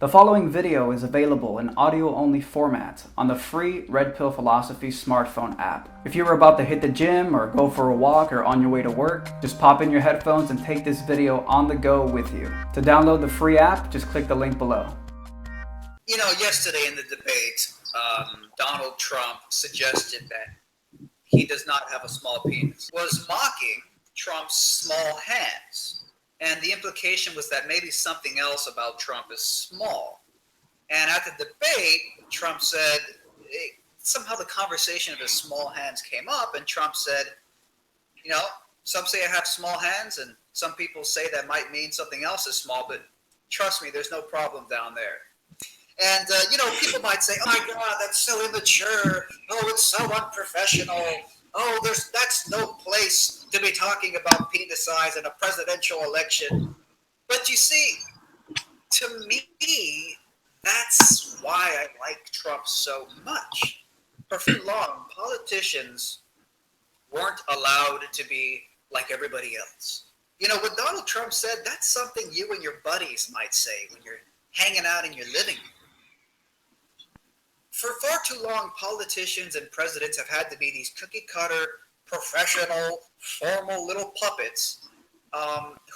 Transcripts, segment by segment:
The following video is available in audio-only format on the free Red Pill Philosophy smartphone app. If you were about to hit the gym or go for a walk or on your way to work, just pop in your headphones and take this video on the go with you. To download the free app, just click the link below. You know, yesterday in the debate, Donald Trump suggested that he does not have a small penis, was mocking Trump's small hands. And the implication was that maybe something else about Trump is small. And at the debate, Trump said, somehow the conversation of his small hands came up, and Trump said, you know, some say I have small hands, and some people say that might mean something else is small, but trust me, there's no problem down there. And, people might say, oh my God, that's so immature. Oh, it's so unprofessional. Oh, that's no place to be talking about penis size in a presidential election. But you see, to me, that's why I like Trump so much. For too long, politicians weren't allowed to be like everybody else. You know, what Donald Trump said, that's something you and your buddies might say when you're hanging out in your living room. For far too long, politicians and presidents have had to be these cookie-cutter, professional, formal little puppets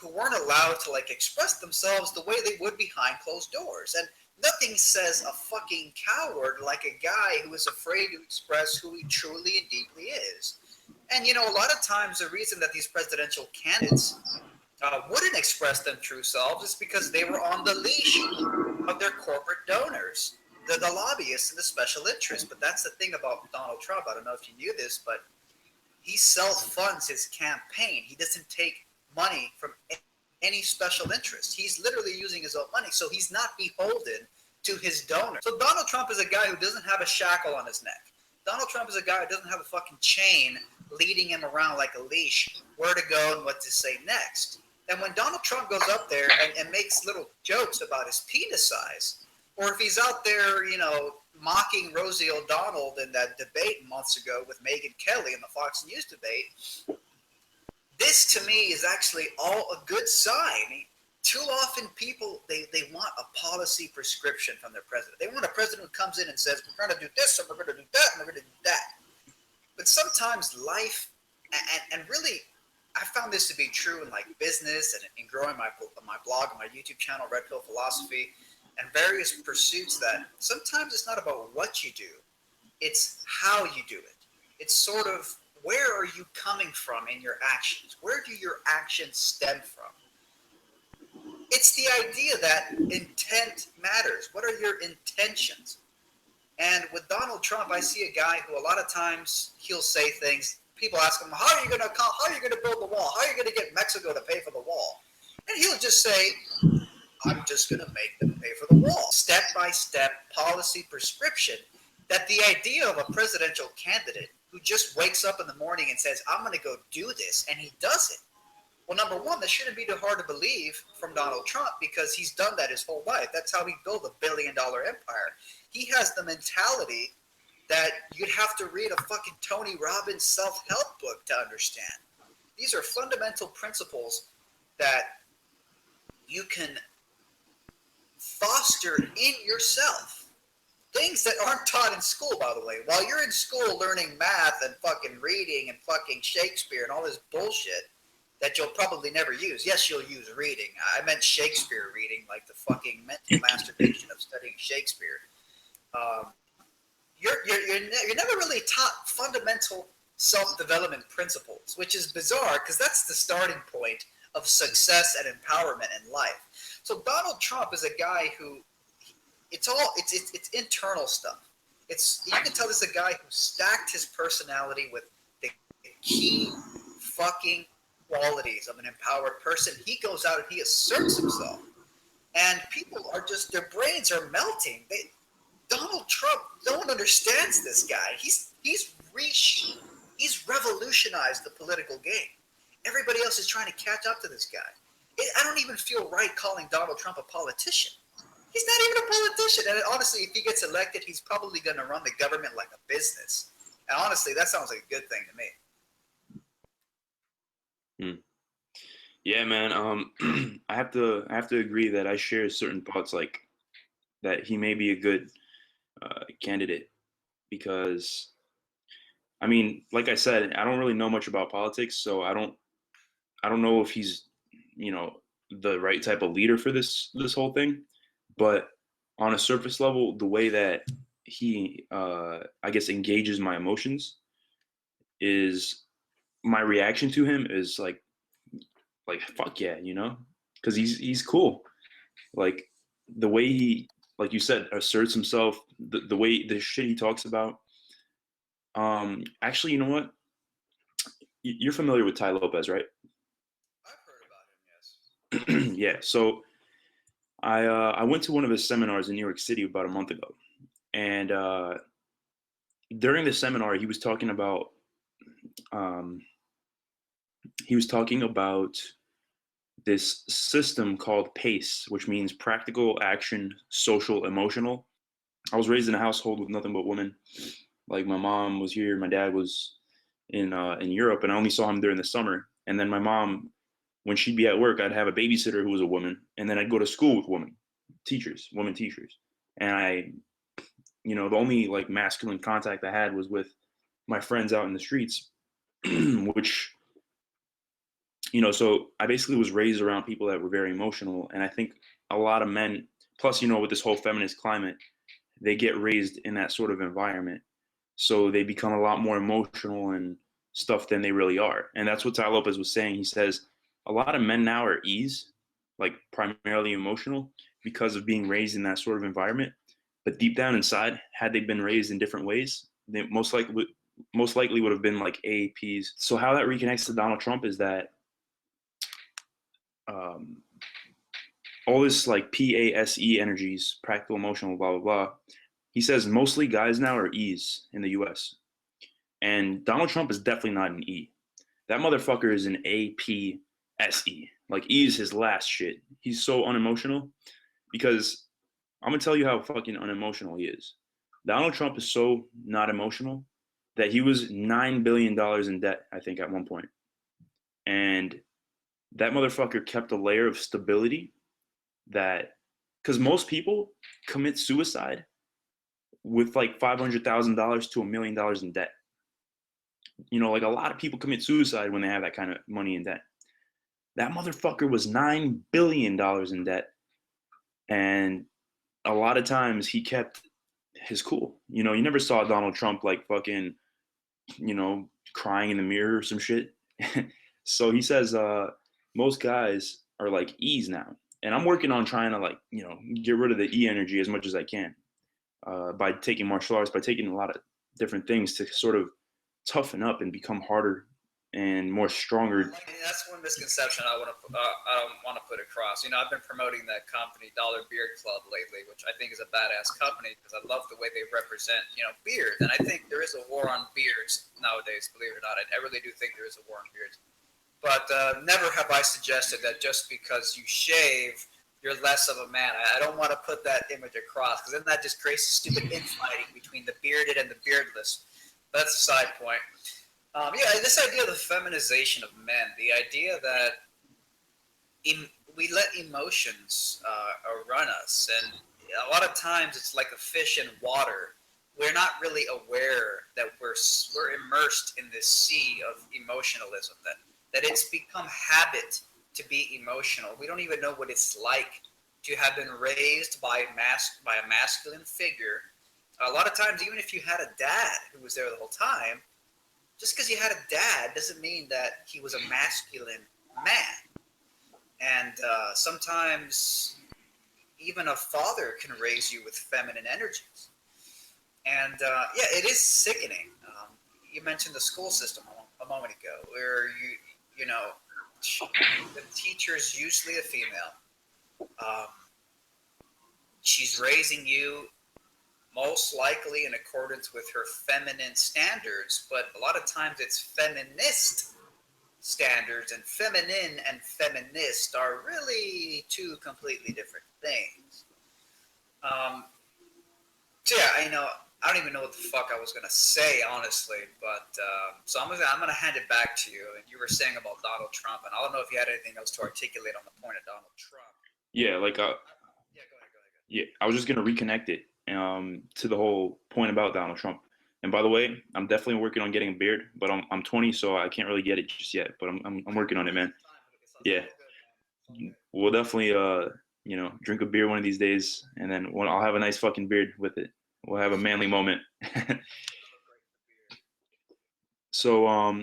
who weren't allowed to express themselves the way they would behind closed doors. And nothing says a fucking coward like a guy who is afraid to express who he truly and deeply is. And a lot of times the reason that these presidential candidates wouldn't express their true selves is because they were on the leash of their corporate donors, the lobbyists and the special interests. But that's the thing about Donald Trump. I don't know if you knew this, but he self-funds his campaign. He doesn't take money from any special interest. He's literally using his own money, so he's not beholden to his donor. So Donald Trump is a guy who doesn't have a shackle on his neck. Donald Trump is a guy who doesn't have a fucking chain leading him around like a leash, where to go and what to say next. And when Donald Trump goes up there and makes little jokes about his penis size, or if he's out there, mocking Rosie O'Donnell in that debate months ago with Megyn Kelly in the Fox News debate, this to me is actually all a good sign. Too often people, they want a policy prescription from their president. They want a president who comes in and says, we're going to do this, and we're going to do that, and we're going to do that. But sometimes life, and really, I found this to be true in business and in growing my blog and my YouTube channel, Red Pill Philosophy, and various pursuits, that sometimes it's not about what you do, it's how you do it. It's sort of, where are you coming from in your actions? Where do your actions stem from? It's the idea that intent matters. What are your intentions? And with Donald Trump, I see a guy who a lot of times he'll say things. People ask him, how are you going to build the wall? How are you going to get Mexico to pay for the wall? And he'll just say, I'm just going to make them pay for the wall. Step-by-step policy prescription, that the idea of a presidential candidate who just wakes up in the morning and says, I'm going to go do this, and he does it. Well, number one, that shouldn't be too hard to believe from Donald Trump, because he's done that his whole life. That's how he built a billion-dollar empire. He has the mentality that you'd have to read a fucking Tony Robbins self-help book to understand. These are fundamental principles that you can foster in yourself. Things that aren't taught in school, by the way. While you're in school learning math and fucking reading and fucking Shakespeare and all this bullshit that you'll probably never use. Yes, you'll use reading. I meant Shakespeare reading, like the fucking mental masturbation of studying Shakespeare. You're never really taught fundamental self-development principles, which is bizarre, because that's the starting point of success and empowerment in life. So Donald Trump is a guy who, it's internal stuff. You can tell this is a guy who stacked his personality with the key fucking qualities of an empowered person. He goes out and he asserts himself, and people are just, their brains are melting. Donald Trump, no one understands this guy. He's revolutionized the political game. Everybody else is trying to catch up to this guy. I don't even feel right calling Donald Trump a politician. He's not even a politician. And honestly, if he gets elected, he's probably going to run the government like a business. And honestly, that sounds like a good thing to me. Yeah, man. I have to agree that I share certain thoughts. that he may be a good candidate because, I mean, like I said, I don't really know much about politics, so I don't know if he's, you know, the right type of leader for this whole thing. But on a surface level, the way that he, I guess, engages my emotions is my reaction to him is like fuck yeah, you know, because he's cool. Like the way he, like you said, asserts himself, the way the shit he talks about. Actually, you know what? You're familiar with Ty Lopez, right? I've heard about him. Yes. Yeah. So I went to one of his seminars in New York City about a month ago, and during the seminar, um, he was talking about this system called PACE, which means practical, action, social, emotional. I was raised in a household with nothing but women. Like my mom was here, my dad was in Europe, and I only saw him during the summer. And then my mom, when she'd be at work, I'd have a babysitter who was a woman, and then I'd go to school with women teachers. And the only like masculine contact I had was with my friends out in the streets, which so I basically was raised around people that were very emotional, and I think a lot of men, plus with this whole feminist climate, they get raised in that sort of environment, so they become a lot more emotional and stuff than they really are. And that's what Ty Lopez was saying. He says a lot of men now are ease, like primarily emotional, because of being raised in that sort of environment. But deep down inside, had they been raised in different ways, they most likely would have been like AAPs. So how that reconnects to Donald Trump is that um, all this like PASE energies, practical, emotional, blah blah blah. He says mostly guys now are E's in the U.S. And Donald Trump is definitely not an E. That motherfucker is an APSE. Like E is his last shit. He's so unemotional because I'm gonna tell you how fucking unemotional he is. Donald Trump is so not emotional that he was $9 billion in debt, I think, at one point. And that motherfucker kept a layer of stability that, because most people commit suicide with like $500,000 to $1 million in debt. Like a lot of people commit suicide when they have that kind of money in debt. That motherfucker was $9 billion in debt, and a lot of times he kept his cool. You never saw Donald Trump like fucking, crying in the mirror or some shit. So he says most guys are like E's now, and I'm working on trying to like get rid of the E energy as much as I can by taking martial arts, by taking a lot of different things to sort of toughen up and become harder and more stronger. That's one misconception I don't want to put across. I've been promoting that company, Dollar Beard Club, lately, which I think is a badass company because I love the way they represent, beard. And I think there is a war on beards nowadays, believe it or not. I really do think there is a war on beards. But never have I suggested that just because you shave, you're less of a man. I don't want to put that image across because then that just creates stupid infighting between the bearded and the beardless. But that's a side point. This idea of the feminization of men, the idea that we let emotions run us, and a lot of times it's like a fish in water. We're not really aware that we're immersed in this sea of emotionalism, that it's become habit to be emotional. We don't even know what it's like to have been raised by a masculine figure. A lot of times, even if you had a dad who was there the whole time, just because you had a dad doesn't mean that he was a masculine man. And sometimes even a father can raise you with feminine energies. And it is sickening. You mentioned the school system a moment ago, where the teacher's usually a female. She's raising you most likely in accordance with her feminine standards, but a lot of times it's feminist standards, and feminine and feminist are really two completely different things. I don't even know what the fuck I was gonna say, honestly. But so I'm gonna hand it back to you. And you were saying about Donald Trump, and I don't know if you had anything else to articulate on the point of Donald Trump. Yeah, like Yeah, go ahead. Yeah, I was just gonna reconnect it to the whole point about Donald Trump. And by the way, I'm definitely working on getting a beard, but I'm 20, so I can't really get it just yet. But I'm working on it, man. Yeah, we'll definitely drink a beer one of these days, and then I'll have a nice fucking beard with it. We'll have a manly moment. So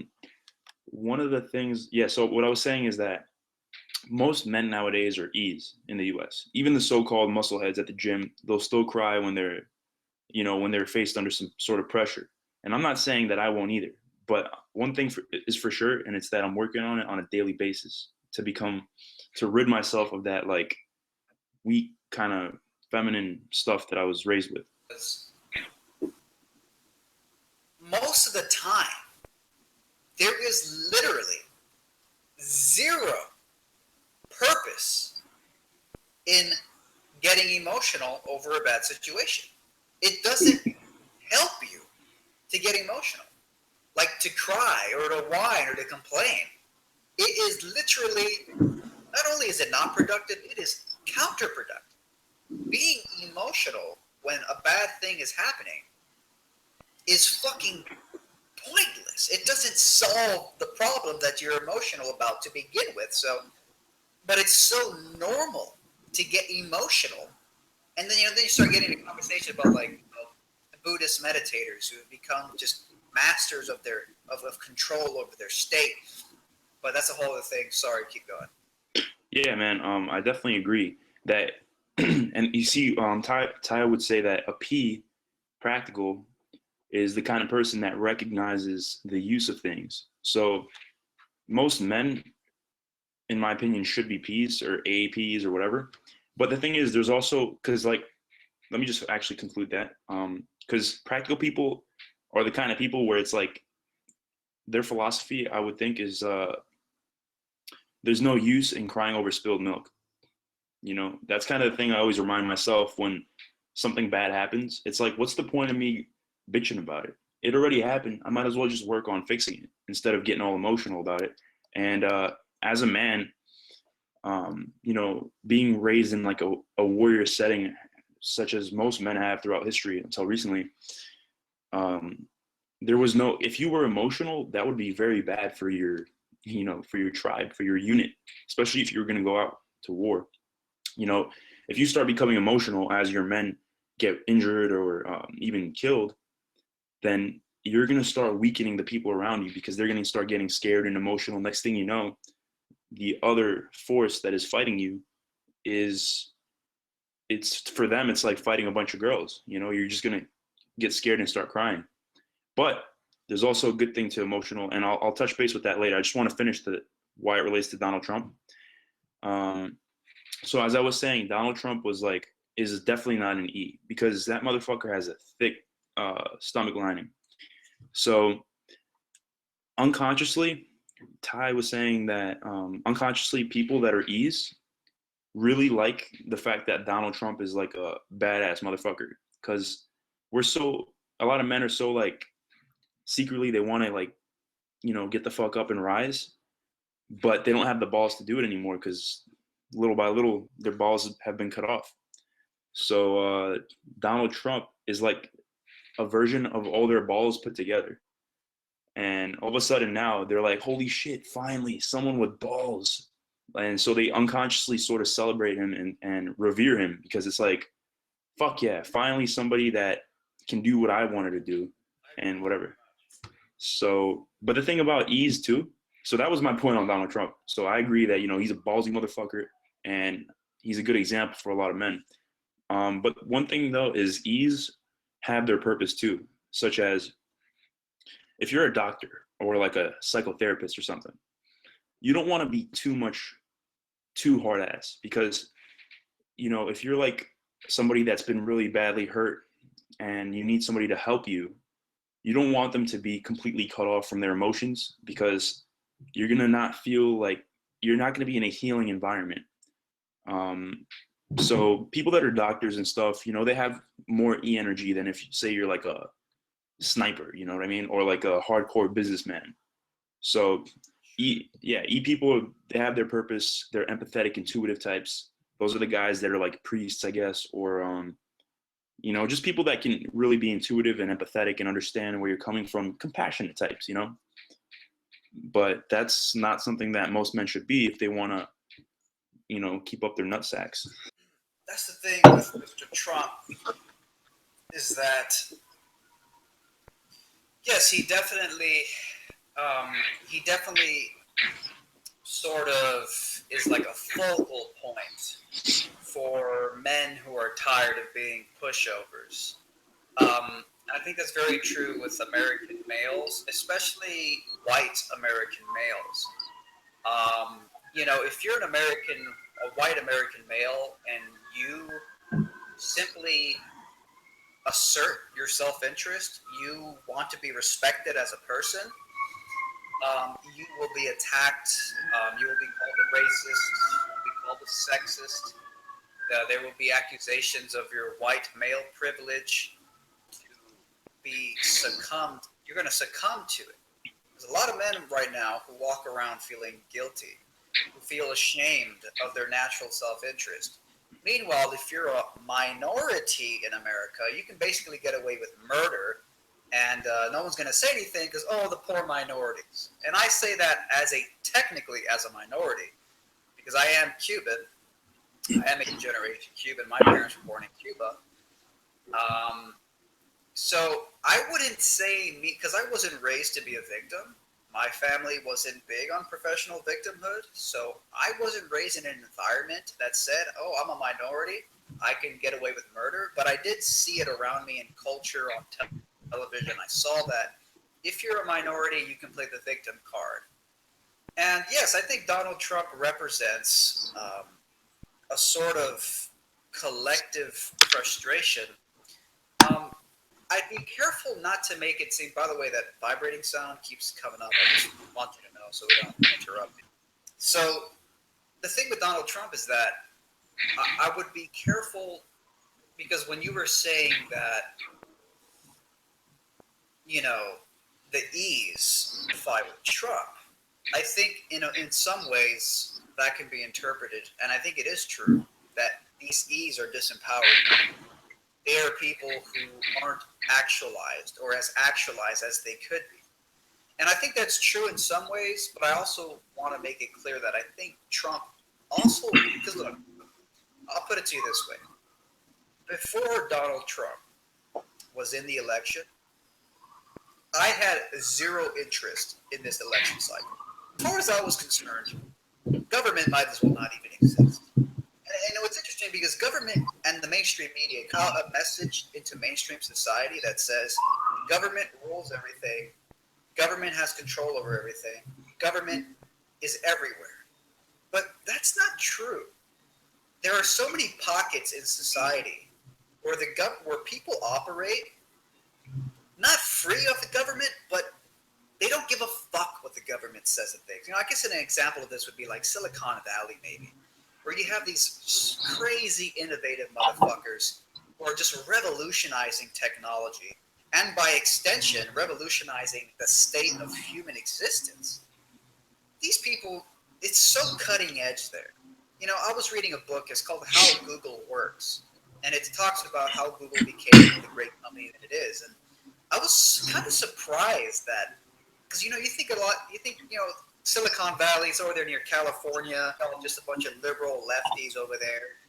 one of the things, yeah. So what I was saying is that most men nowadays are E's in the U.S. Even the so-called muscleheads at the gym, they'll still cry when they're faced under some sort of pressure. And I'm not saying that I won't either, but one thing is for sure, and it's that I'm working on it on a daily basis to rid myself of that like weak kind of feminine stuff that I was raised with. Most of the time, there is literally zero purpose in getting emotional over a bad situation. It doesn't help you to get emotional, like to cry or to whine or to complain. It is literally, not only is it not productive, it is counterproductive. Being emotional when a bad thing is happening is fucking pointless. It doesn't solve the problem that you're emotional about to begin with. But it's so normal to get emotional, and then you start getting a conversation about the Buddhist meditators who have become just masters of control over their state. But that's a whole other thing. Sorry, keep going. Yeah, man. I definitely agree that, and you see, Ty would say that a P, practical, is the kind of person that recognizes the use of things. So most men, in my opinion, should be P's or AAPs or whatever. But the thing is, there's also, because like, let me just actually conclude that. Because practical people are the kind of people where it's like their philosophy, I would think, is there's no use in crying over spilled milk. That's kind of the thing I always remind myself when something bad happens. It's like, what's the point of me bitching about it? It already happened. I might as well just work on fixing it instead of getting all emotional about it. And as a man, being raised in like a warrior setting, such as most men have throughout history until recently, there was no, if you were emotional, that would be very bad for for your tribe, for your unit, especially if you were going to go out to war. If you start becoming emotional as your men get injured or even killed, then you're going to start weakening the people around you because they're going to start getting scared and emotional. Next thing you know, the other force that is fighting you it's for them, it's like fighting a bunch of girls. You're just going to get scared and start crying. But there's also a good thing to emotional, and I'll touch base with that later. I just want to finish why it relates to Donald Trump. So as I was saying, Donald Trump is definitely not an E because that motherfucker has a thick stomach lining. So unconsciously, Ty was saying that unconsciously people that are E's really like the fact that Donald Trump is like a badass motherfucker because a lot of men are so like secretly they want to like, get the fuck up and rise, but they don't have the balls to do it anymore because little by little their balls have been cut off. So Donald Trump is like a version of all their balls put together. And all of a sudden now they're like, holy shit, finally someone with balls. And so they unconsciously sort of celebrate him and revere him because it's like, fuck yeah, finally somebody that can do what I wanted to do and whatever. So, but the thing about E's too, so that was my point on Donald Trump. So I agree that, he's a ballsy motherfucker and he's a good example for a lot of men. But one thing though is E's have their purpose too, such as if you're a doctor or like a psychotherapist or something, you don't want to be too hard ass because, if you're like somebody that's been really badly hurt and you need somebody to help you, you don't want them to be completely cut off from their emotions because you're going to not feel like you're not going to be in a healing environment. So people that are doctors and stuff, they have more E energy than if say you're like a sniper, you know what I mean? Or like a hardcore businessman. So E people, they have their purpose. They're empathetic, intuitive types, Those are the guys that are like priests, I guess, or just people that can really be intuitive and empathetic and understand where you're coming from, compassionate types. But that's not something that most men should be if they want to, keep up their nut sacks. That's the thing with Mr. Trump, is that yes, he definitely sort of is like a focal point for men who are tired of being pushovers. I think that's very true with American males, especially white American males. If you're a white American male, and you simply assert your self-interest, you want to be respected as a person, you will be attacked. You will be called a racist. You will be called a sexist. There will be accusations of your white male privilege to be succumbed. You're going to succumb to it. There's a lot of men right now who walk around feeling guilty, who feel ashamed of their natural self-interest. Meanwhile, if you're a minority in America, you can basically get away with murder, and no one's going to say anything because, oh, the poor minorities. And I say that technically as a minority, because I am Cuban. I am a generation Cuban. My parents were born in Cuba. So I wouldn't say because I wasn't raised to be a victim. My family wasn't big on professional victimhood, so I wasn't raised in an environment that said, oh, I'm a minority, I can get away with murder. But I did see it around me in culture, on television. I saw that if you're a minority, you can play the victim card. And yes, I think Donald Trump represents a sort of collective frustration. I'd be careful not to make it seem, by the way, that vibrating sound keeps coming up. I just want you to know so we don't interrupt you. So the thing with Donald Trump is that I would be careful, because when you were saying that, the ease fight with Trump, I think, in some ways that can be interpreted, and I think it is true, that these E's are disempowered. They are people who aren't actualized or as actualized as they could be. And I think that's true in some ways, but I also want to make it clear that I think Trump also, because look, I'll put it to you this way. Before Donald Trump was in the election, I had zero interest in this election cycle. As far as I was concerned, government might as well not even exist. And it's interesting because government and the mainstream media caught a message into mainstream society that says government rules everything, government has control over everything, government is everywhere. But that's not true. There are so many pockets in society where where people operate not free of the government, but they don't give a fuck what the government says of things. I guess an example of this would be like Silicon Valley, maybe, where you have these crazy innovative motherfuckers who are just revolutionizing technology, and by extension, revolutionizing the state of human existence. These people, it's so cutting edge there. I was reading a book, it's called How Google Works, and it talks about how Google became the great company that it is. And I was kind of surprised that, because, you think Silicon Valley's over there near California, just a bunch of liberal lefties over there.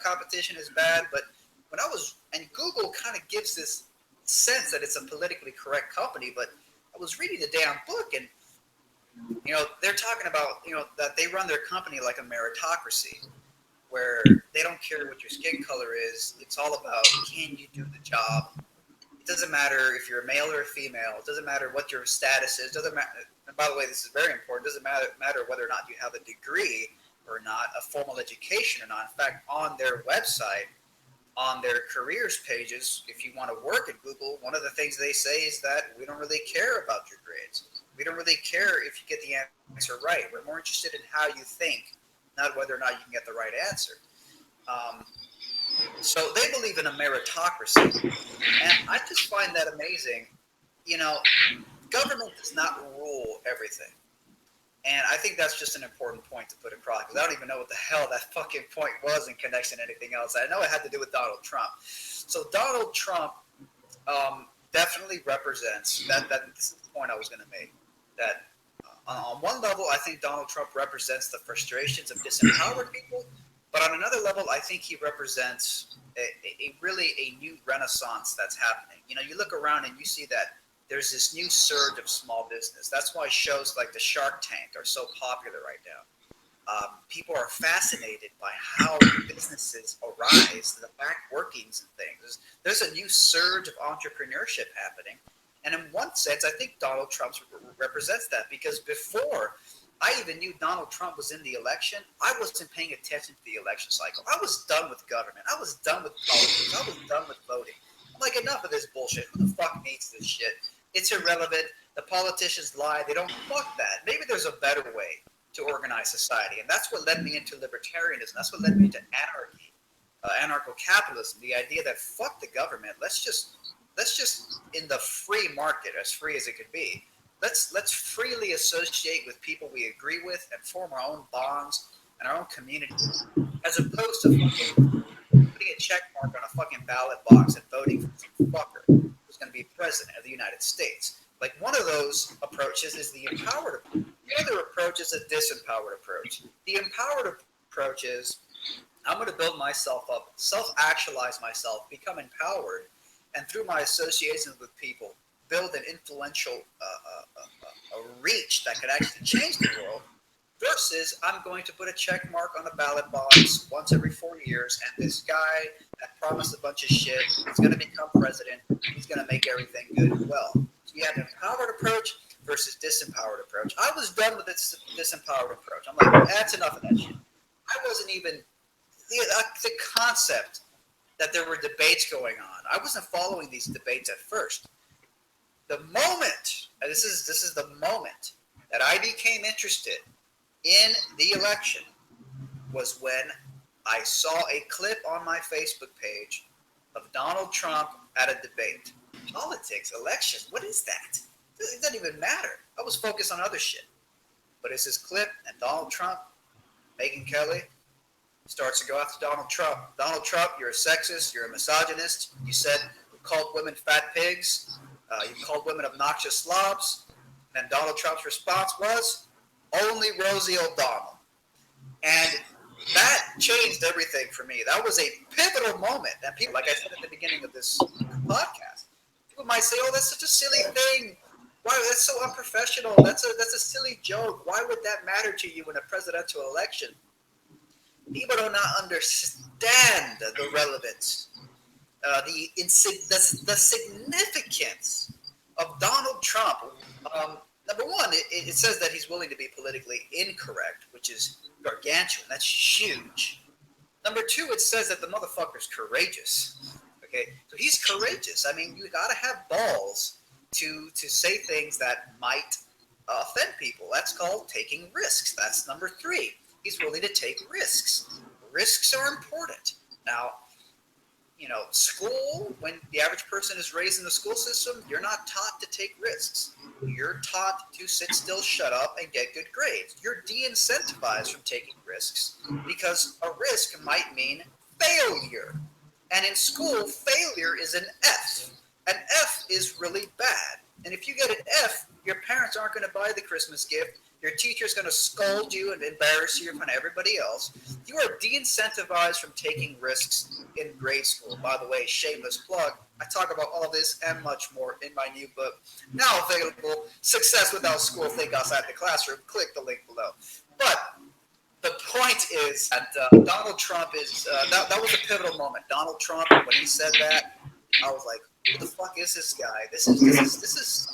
Competition is bad, but and Google kind of gives this sense that it's a politically correct company, but I was reading the damn book, and, they're talking about, that they run their company like a meritocracy, where they don't care what your skin color is. It's all about, can you do the job? It doesn't matter if you're a male or a female. It doesn't matter what your status is. It doesn't matter. And by the way, this is very important. It doesn't matter whether or not you have a degree or not, a formal education or not. In fact, on their website, on their careers pages, if you want to work at Google, one of the things they say is that we don't really care about your grades. We don't really care if you get the answer right. We're more interested in how you think, not whether or not you can get the right answer. So they believe in a meritocracy. And I just find that amazing. Government does not rule everything. And I think that's just an important point to put across, because I don't even know what the hell that fucking point was in connection to anything else. I know it had to do with Donald Trump. So Donald Trump definitely represents that. This is the point I was going to make. That on one level, I think Donald Trump represents the frustrations of disempowered people, but on another level, I think he represents really a new renaissance that's happening. You know, you look around and you see that there's this new surge of small business. That's why shows like the Shark Tank are so popular right now. People are fascinated by how businesses arise, the back workings and things. There's a new surge of entrepreneurship happening. And in one sense, I think Donald Trump represents that, because before I even knew Donald Trump was in the election, I wasn't paying attention to the election cycle. I was done with government. I was done with politics. I was done with voting. I'm like, enough of this bullshit. Who the fuck needs this shit? It's irrelevant. The politicians lie. They don't fuck that. Maybe there's a better way to organize society. And that's what led me into libertarianism. That's what led me into anarchy, anarcho-capitalism, the idea that fuck the government. Let's just in the free market, as free as it could be, let's freely associate with people we agree with and form our own bonds and our own community, as opposed to fucking putting a check mark on a fucking ballot box and voting for some fucker who's going to be president of the United States. Like, one of those approaches is the empowered approach. The other approach is a disempowered approach. The empowered approach is, I'm going to build myself up, self-actualize myself, become empowered, and through my associations with people, build an influential a reach that could actually change the world, versus I'm going to put a check mark on a ballot box once every 4 years, and this guy that promised a bunch of shit is going to become president. He's going to make everything good and well. So you have an empowered approach versus disempowered approach. I was done with this disempowered approach. I'm like, that's enough of that shit. I wasn't even the concept that there were debates going on. I wasn't following these debates at first. The moment, and this is the moment that I became interested in the election, was when I saw a clip on my Facebook page of Donald Trump at a debate. Politics, elections, what is that? It doesn't even matter. I was focused on other shit. But it's this clip, and Donald Trump, Megyn Kelly, starts to go after Donald Trump. Donald Trump, you're a sexist, you're a misogynist. You said you called women fat pigs. You called women obnoxious slobs. And Donald Trump's response was, only Rosie O'Donnell. And that changed everything for me. That was a pivotal moment. And people, like I said at the beginning of this podcast, people might say, oh, that's such a silly thing. Why? That's so unprofessional. That's a silly joke. Why would that matter to you in a presidential election? People do not understand the relevance, the significance of Donald Trump. Number one, it says that he's willing to be politically incorrect, which is gargantuan. That's huge. Number two, it says that the motherfucker's courageous. Okay, so he's courageous. I mean, you got to have balls to say things that might offend people. That's called taking risks. That's number three. He's willing to take risks. Risks are important. Now, you know, school, when the average person is raised in the school system, you're not taught to take risks. You're taught to sit still, shut up, and get good grades. You're de-incentivized from taking risks because a risk might mean failure. And in school, failure is an F. An F is really bad. And if you get an F, your parents aren't going to buy the Christmas gift. Your teacher's going to scold you and embarrass you in front of everybody else. You are de-incentivized from taking risks in grade school. By the way, shameless plug, I talk about all this and much more in my new book, now available, Success Without School, Think Outside the Classroom. Click the link below. But the point is that Donald Trump is, that was a pivotal moment. Donald Trump, when he said that, I was like, who the fuck is this guy? This is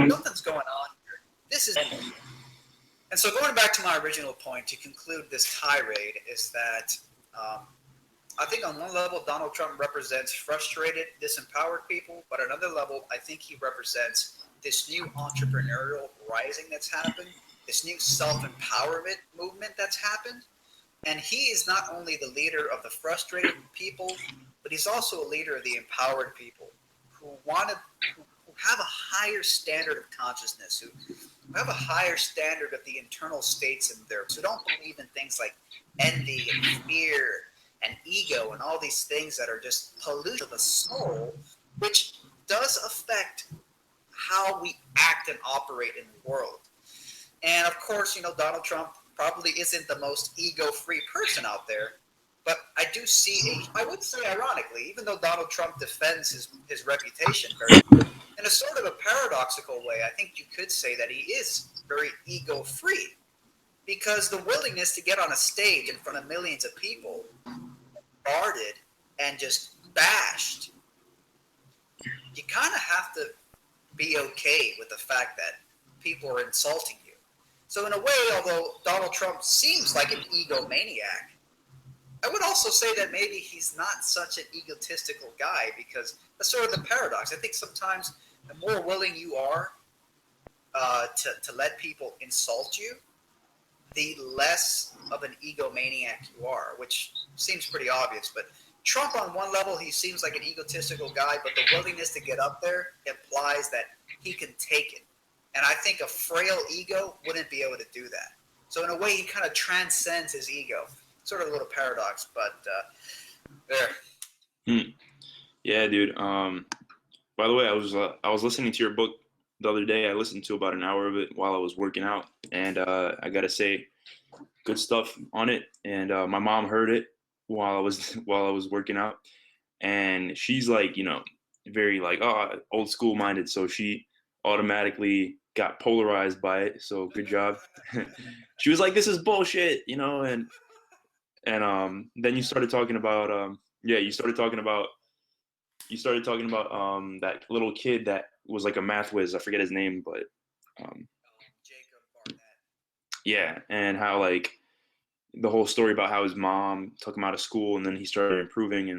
something's going on here. This is ending. And so going back to my original point to conclude this tirade is that I think on one level Donald Trump represents frustrated, disempowered people, but on another level I think he represents this new entrepreneurial rising that's happened, this new self-empowerment movement that's happened. And he is not only the leader of the frustrated people, but he's also a leader of the empowered people who have a higher standard of consciousness, who have a higher standard of the internal states in there, who don't believe in things like envy and fear and ego and all these things that are just pollution of the soul, which does affect how we act and operate in the world. And of course, Donald Trump probably isn't the most ego-free person out there, but I do see I would say ironically, even though Donald Trump defends his reputation very, in a sort of a paradoxical way, I think you could say that he is very ego-free, because the willingness to get on a stage in front of millions of people, guarded and just bashed, you kind of have to be okay with the fact that people are insulting you. So in a way, although Donald Trump seems like an egomaniac, I would also say that maybe he's not such an egotistical guy, because that's sort of the paradox. I think sometimes the more willing you are to let people insult you, the less of an egomaniac you are, which seems pretty obvious. But Trump, on one level, he seems like an egotistical guy, but the willingness to get up there implies that he can take it. And I think a frail ego wouldn't be able to do that. So in a way, he kind of transcends his ego. Sort of a little paradox, but there. Yeah, dude. By the way, I was listening to your book the other day. I listened to about an hour of it while I was working out, and I gotta say, good stuff on it. And my mom heard it while I was working out, and she's like, very like old school minded, so she automatically got polarized by it. So good job. She was like, "This is bullshit," and then you started talking about yeah, you started talking about that little kid that was like a math whiz. I forget his name, but Jacob Barnett. yeah, and how like the whole story about how his mom took him out of school and then he started improving,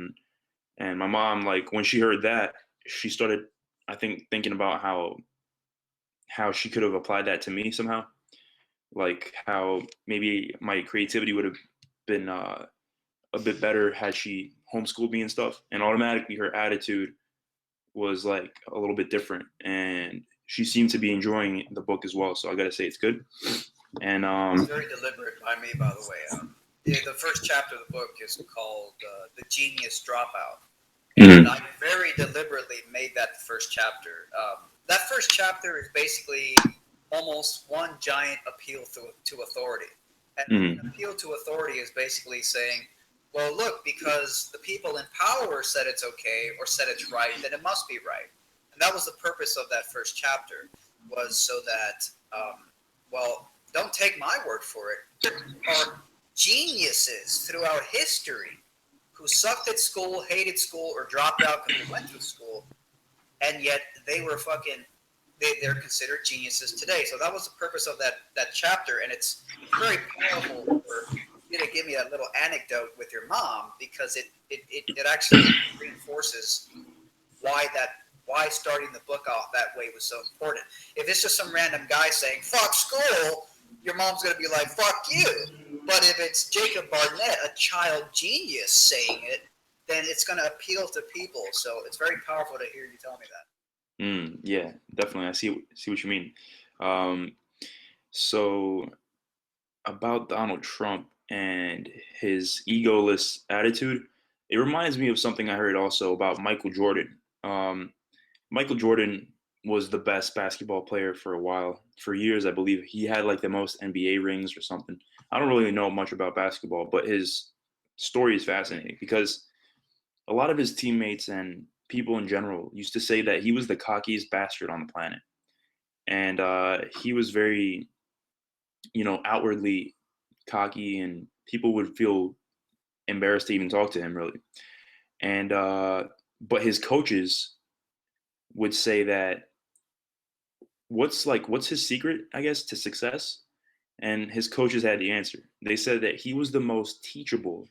and my mom, like, when she heard that, she started, I think, thinking about how she could have applied that to me somehow, like how maybe my creativity would have been a bit better had she homeschooled me and stuff. And automatically her attitude was like a little bit different, and she seemed to be enjoying the book as well. So I gotta say it's good. And It's very deliberate by me, by the way. The first chapter of the book is called "The Genius Dropout," and I very deliberately made that the first chapter. That first chapter is basically almost one giant appeal to authority. And an appeal to authority is basically saying, well, look, because the people in power said it's okay or said it's right, then it must be right. And that was the purpose of that first chapter, was so that, well, don't take my word for it. There are geniuses throughout history who sucked at school, hated school, or dropped out because they went to school, and yet they were they're considered geniuses today. So that was the purpose of that chapter, and it's very powerful for you to give me that little anecdote with your mom, because it actually reinforces why starting the book off that way was so important. If it's just some random guy saying "fuck school," your mom's gonna be like "fuck you." But if it's Jacob Barnett, a child genius, saying it, then it's gonna appeal to people. So it's very powerful to hear you tell me that. Yeah, definitely. I see what you mean. Um, so about Donald Trump and his egoless attitude, it reminds me of something I heard also about Michael Jordan. Um, Michael Jordan was the best basketball player for a while. For years, I believe he had like the most NBA rings or something. I don't really know much about basketball, but his story is fascinating because a lot of his teammates and people in general used to say that he was the cockiest bastard on the planet. And he was very, outwardly cocky, and people would feel embarrassed to even talk to him, really. And but his coaches would say that what's his secret, I guess, to success? And his coaches had the answer. They said that he was the most teachable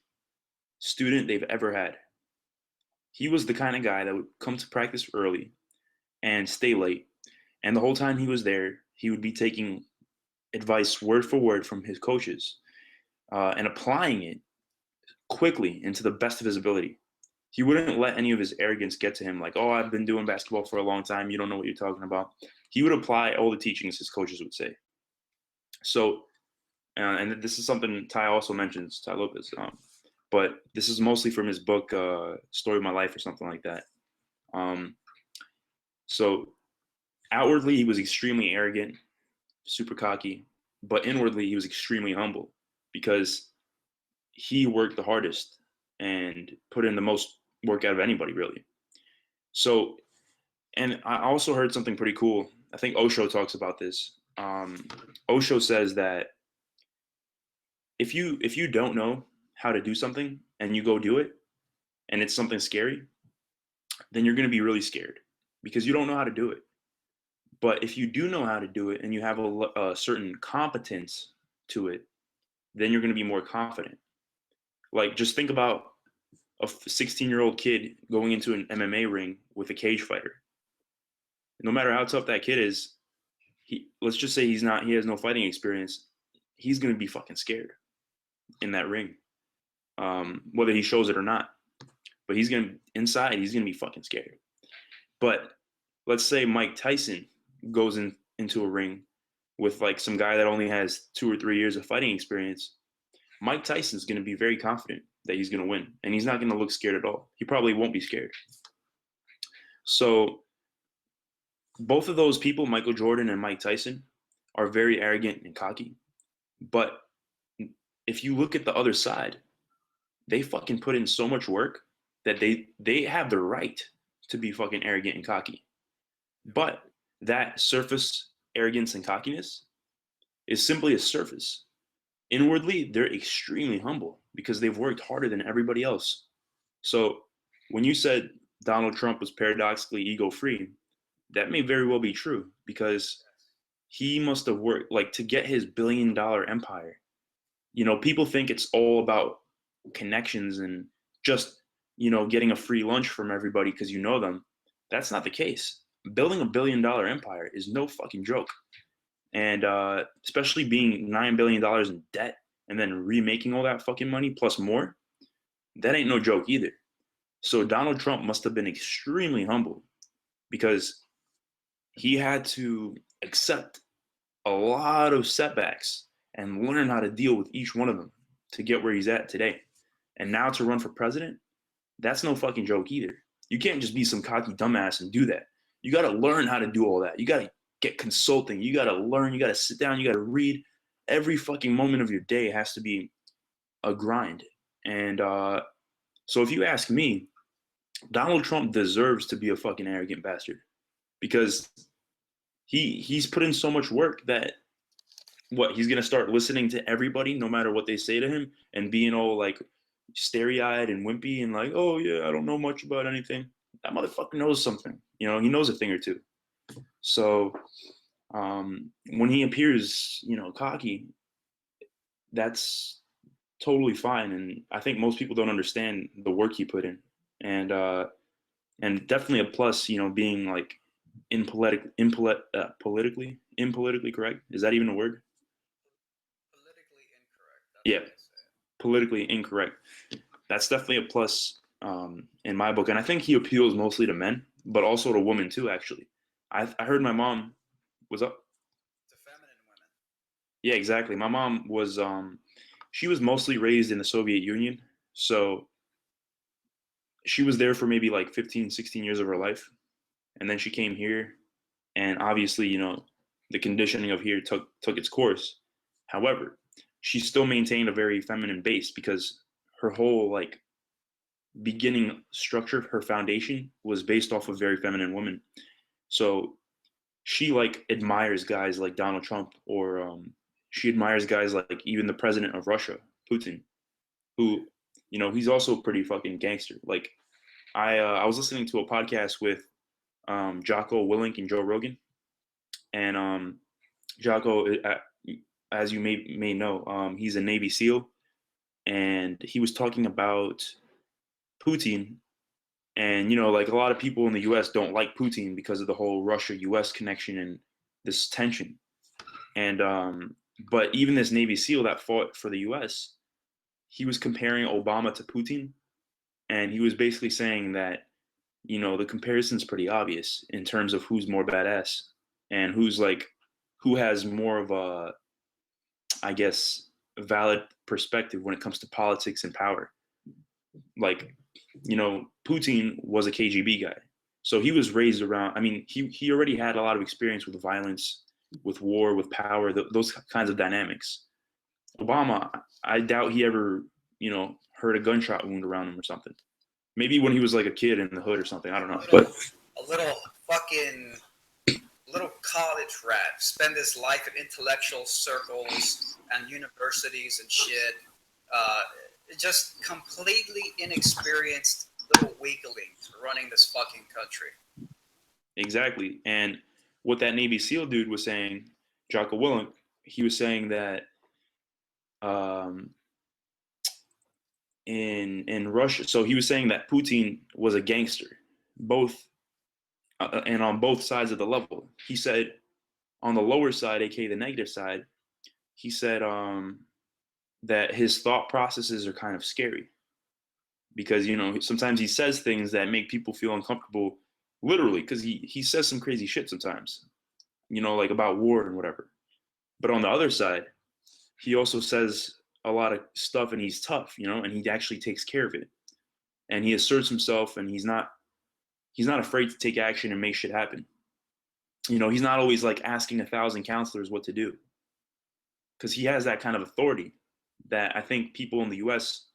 student they've ever had. He was the kind of guy that would come to practice early and stay late. And the whole time he was there, he would be taking advice word for word from his coaches and applying it quickly into the best of his ability. He wouldn't let any of his arrogance get to him, like, oh, I've been doing basketball for a long time. You don't know what you're talking about. he would apply all the teachings his coaches would say. So, and this is something Ty also mentions, Ty Lopez, but this is mostly from his book, Story of My Life or something like that. So outwardly, he was extremely arrogant, super cocky, but inwardly, he was extremely humble because he worked the hardest and put in the most work out of anybody, really. So, and I also heard something pretty cool. I think Osho talks about this. Osho says that if you don't know how to do something and you go do it, and it's something scary, then you're going to be really scared because you don't know how to do it. But if you do know how to do it and you have a certain competence to it, then you're going to be more confident. Like, just think about a 16-year-old kid going into an MMA ring with a cage fighter. No matter how tough that kid is, let's just say he has no fighting experience. He's going to be fucking scared in that ring, whether he shows it or not. But he's going to be fucking scared. But let's say Mike Tyson goes into a ring with like some guy that only has 2 or 3 years of fighting experience. Mike Tyson's going to be very confident that he's going to win, and he's not going to look scared at all. He probably won't be scared. So both of those people, Michael Jordan and Mike Tyson, are very arrogant and cocky. But if you look at the other side, they fucking put in so much work that they have the right to be fucking arrogant and cocky. But that surface arrogance and cockiness is simply a surface. Inwardly, they're extremely humble because they've worked harder than everybody else. So when you said Donald Trump was paradoxically ego-free, that may very well be true because he must have worked like to get his billion-dollar empire. People think it's all about connections and just, getting a free lunch from everybody because you know them. That's not the case. Building $1 billion empire is no fucking joke. And especially being $9 billion in debt and then remaking all that fucking money plus more, that ain't no joke either. So Donald Trump must have been extremely humble because he had to accept a lot of setbacks and learn how to deal with each one of them to get where he's at today. And now to run for president, that's no fucking joke either. You can't just be some cocky dumbass and do that. You got to learn how to do all that. You got to get consulting. You got to learn. You got to sit down. You got to read. Every fucking moment of your day has to be a grind. And so if you ask me, Donald Trump deserves to be a fucking arrogant bastard because he's put in so much work that he's going to start listening to everybody no matter what they say to him and being all like starry-eyed and wimpy and like, oh yeah, I don't know much about anything. That motherfucker knows something. He knows a thing or two. So when he appears, cocky, that's totally fine. And I think most people don't understand the work he put in. And definitely a plus, being like politically correct. Is that even a word? Politically incorrect. That's Yeah, what they say. politically incorrect. That's definitely a plus in my book. And I think he appeals mostly to men, but also to women too, actually. I heard my mom was up. To feminine women. Yeah, exactly. My mom was she was mostly raised in the Soviet Union. So she was there for maybe like 15, 16 years of her life. And then she came here. And obviously, the conditioning of here took its course. However, she still maintained a very feminine base because her whole like beginning structure, her foundation was based off of very feminine women. So she like admires guys like Donald Trump, or she admires guys like even the president of Russia, Putin, who he's also pretty fucking gangster. Like I was listening to a podcast with Jocko Willink and Joe Rogan, and Jocko, as you may know, he's a Navy SEAL, and he was talking about Putin. And like a lot of people in the U.S. don't like Putin because of the whole Russia-U.S. connection and this tension. And but even this Navy SEAL that fought for the U.S., he was comparing Obama to Putin, and he was basically saying that the comparison's pretty obvious in terms of who's more badass. and who has more of a, I guess, valid perspective when it comes to politics and power. Like, Putin was a KGB guy, so he was raised around. I mean, he already had a lot of experience with violence, with war, with power, those kinds of dynamics. Obama, I doubt he ever, heard a gunshot wound around him or something. Maybe when he was like a kid in the hood or something. I don't know. But A little fucking little college rat spend his life in intellectual circles and universities and shit. Uh, just completely inexperienced little weaklings running this fucking country. exactly. And what that Navy SEAL dude was saying, Jocko Willink, he was saying that um, in Russia. So he was saying that Putin was a gangster, both and on both sides of the level. He said on the lower side, aka the negative side, he said that his thought processes are kind of scary because sometimes he says things that make people feel uncomfortable, literally, because he says some crazy shit sometimes, like about war and whatever. But on the other side, he also says a lot of stuff and he's tough, and he actually takes care of it. And he asserts himself and he's not afraid to take action and make shit happen. He's not always like asking 1,000 counselors what to do because he has that kind of authority that I think people in the U.S.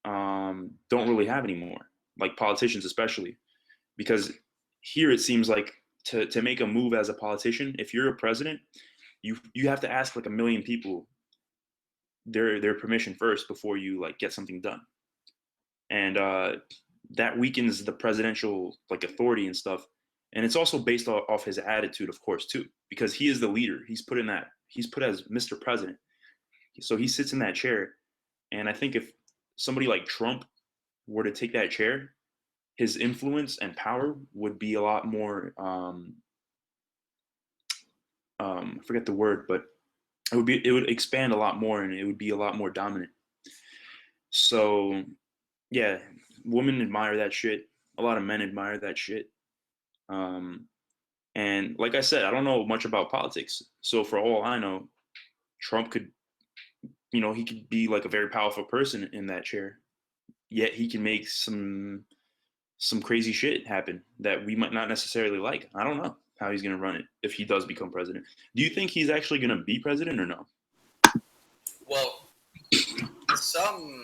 Don't really have anymore, like politicians especially, because here it seems like to make a move as a politician, if you're a president, you have to ask like a million people their permission first before you like get something done, and that weakens the presidential like authority and stuff. And it's also based off his attitude, of course, too, because he is the leader. He's put as Mr. President, so he sits in that chair. And I think if somebody like Trump were to take that chair, his influence and power would be a lot more. I forget the word, but it would expand a lot more, and it would be a lot more dominant. So yeah, women admire that shit. A lot of men admire that shit. Um, and like I said, I don't know much about politics, so for all I know, Trump could, he could be like a very powerful person in that chair. Yet he can make some crazy shit happen that we might not necessarily like. I don't know how he's going to run it if he does become president. Do you think he's actually going to be president or no? Well, some,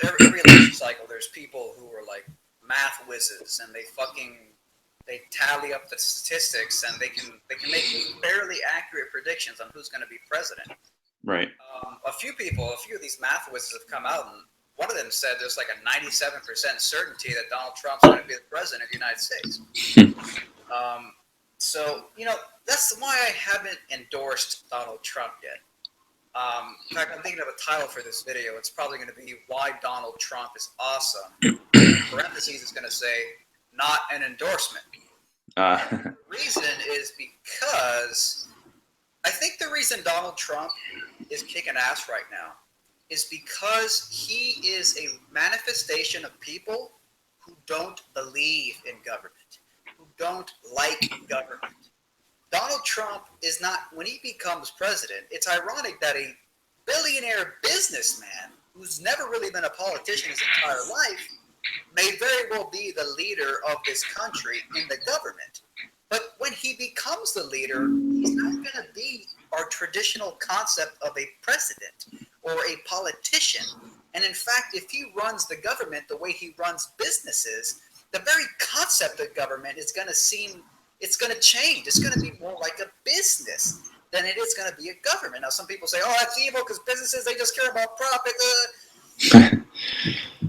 every election cycle, there's people who are like math whizzes, and they tally up the statistics, and they can make fairly accurate predictions on who's going to be president. Right. A few of these math whizzes have come out, and one of them said there's like a 97% certainty that Donald Trump's going to be the president of the United States. So, that's why I haven't endorsed Donald Trump yet. In fact, I'm thinking of a title for this video. It's probably going to be Why Donald Trump is Awesome. In parentheses, it's going to say, not an endorsement. The reason is because I think the reason Donald Trump is kicking ass right now is because he is a manifestation of people who don't believe in government, who don't like government. Donald Trump is not, when he becomes president, it's ironic that a billionaire businessman who's never really been a politician his entire life may very well be the leader of this country in the government. But when he becomes the leader, he's not going to be our traditional concept of a president or a politician. And in fact, if he runs the government the way he runs businesses, the very concept of government is going to it's going to change. It's going to be more like a business than it is going to be a government. Now, some people say, oh, that's evil because businesses, they just care about profit.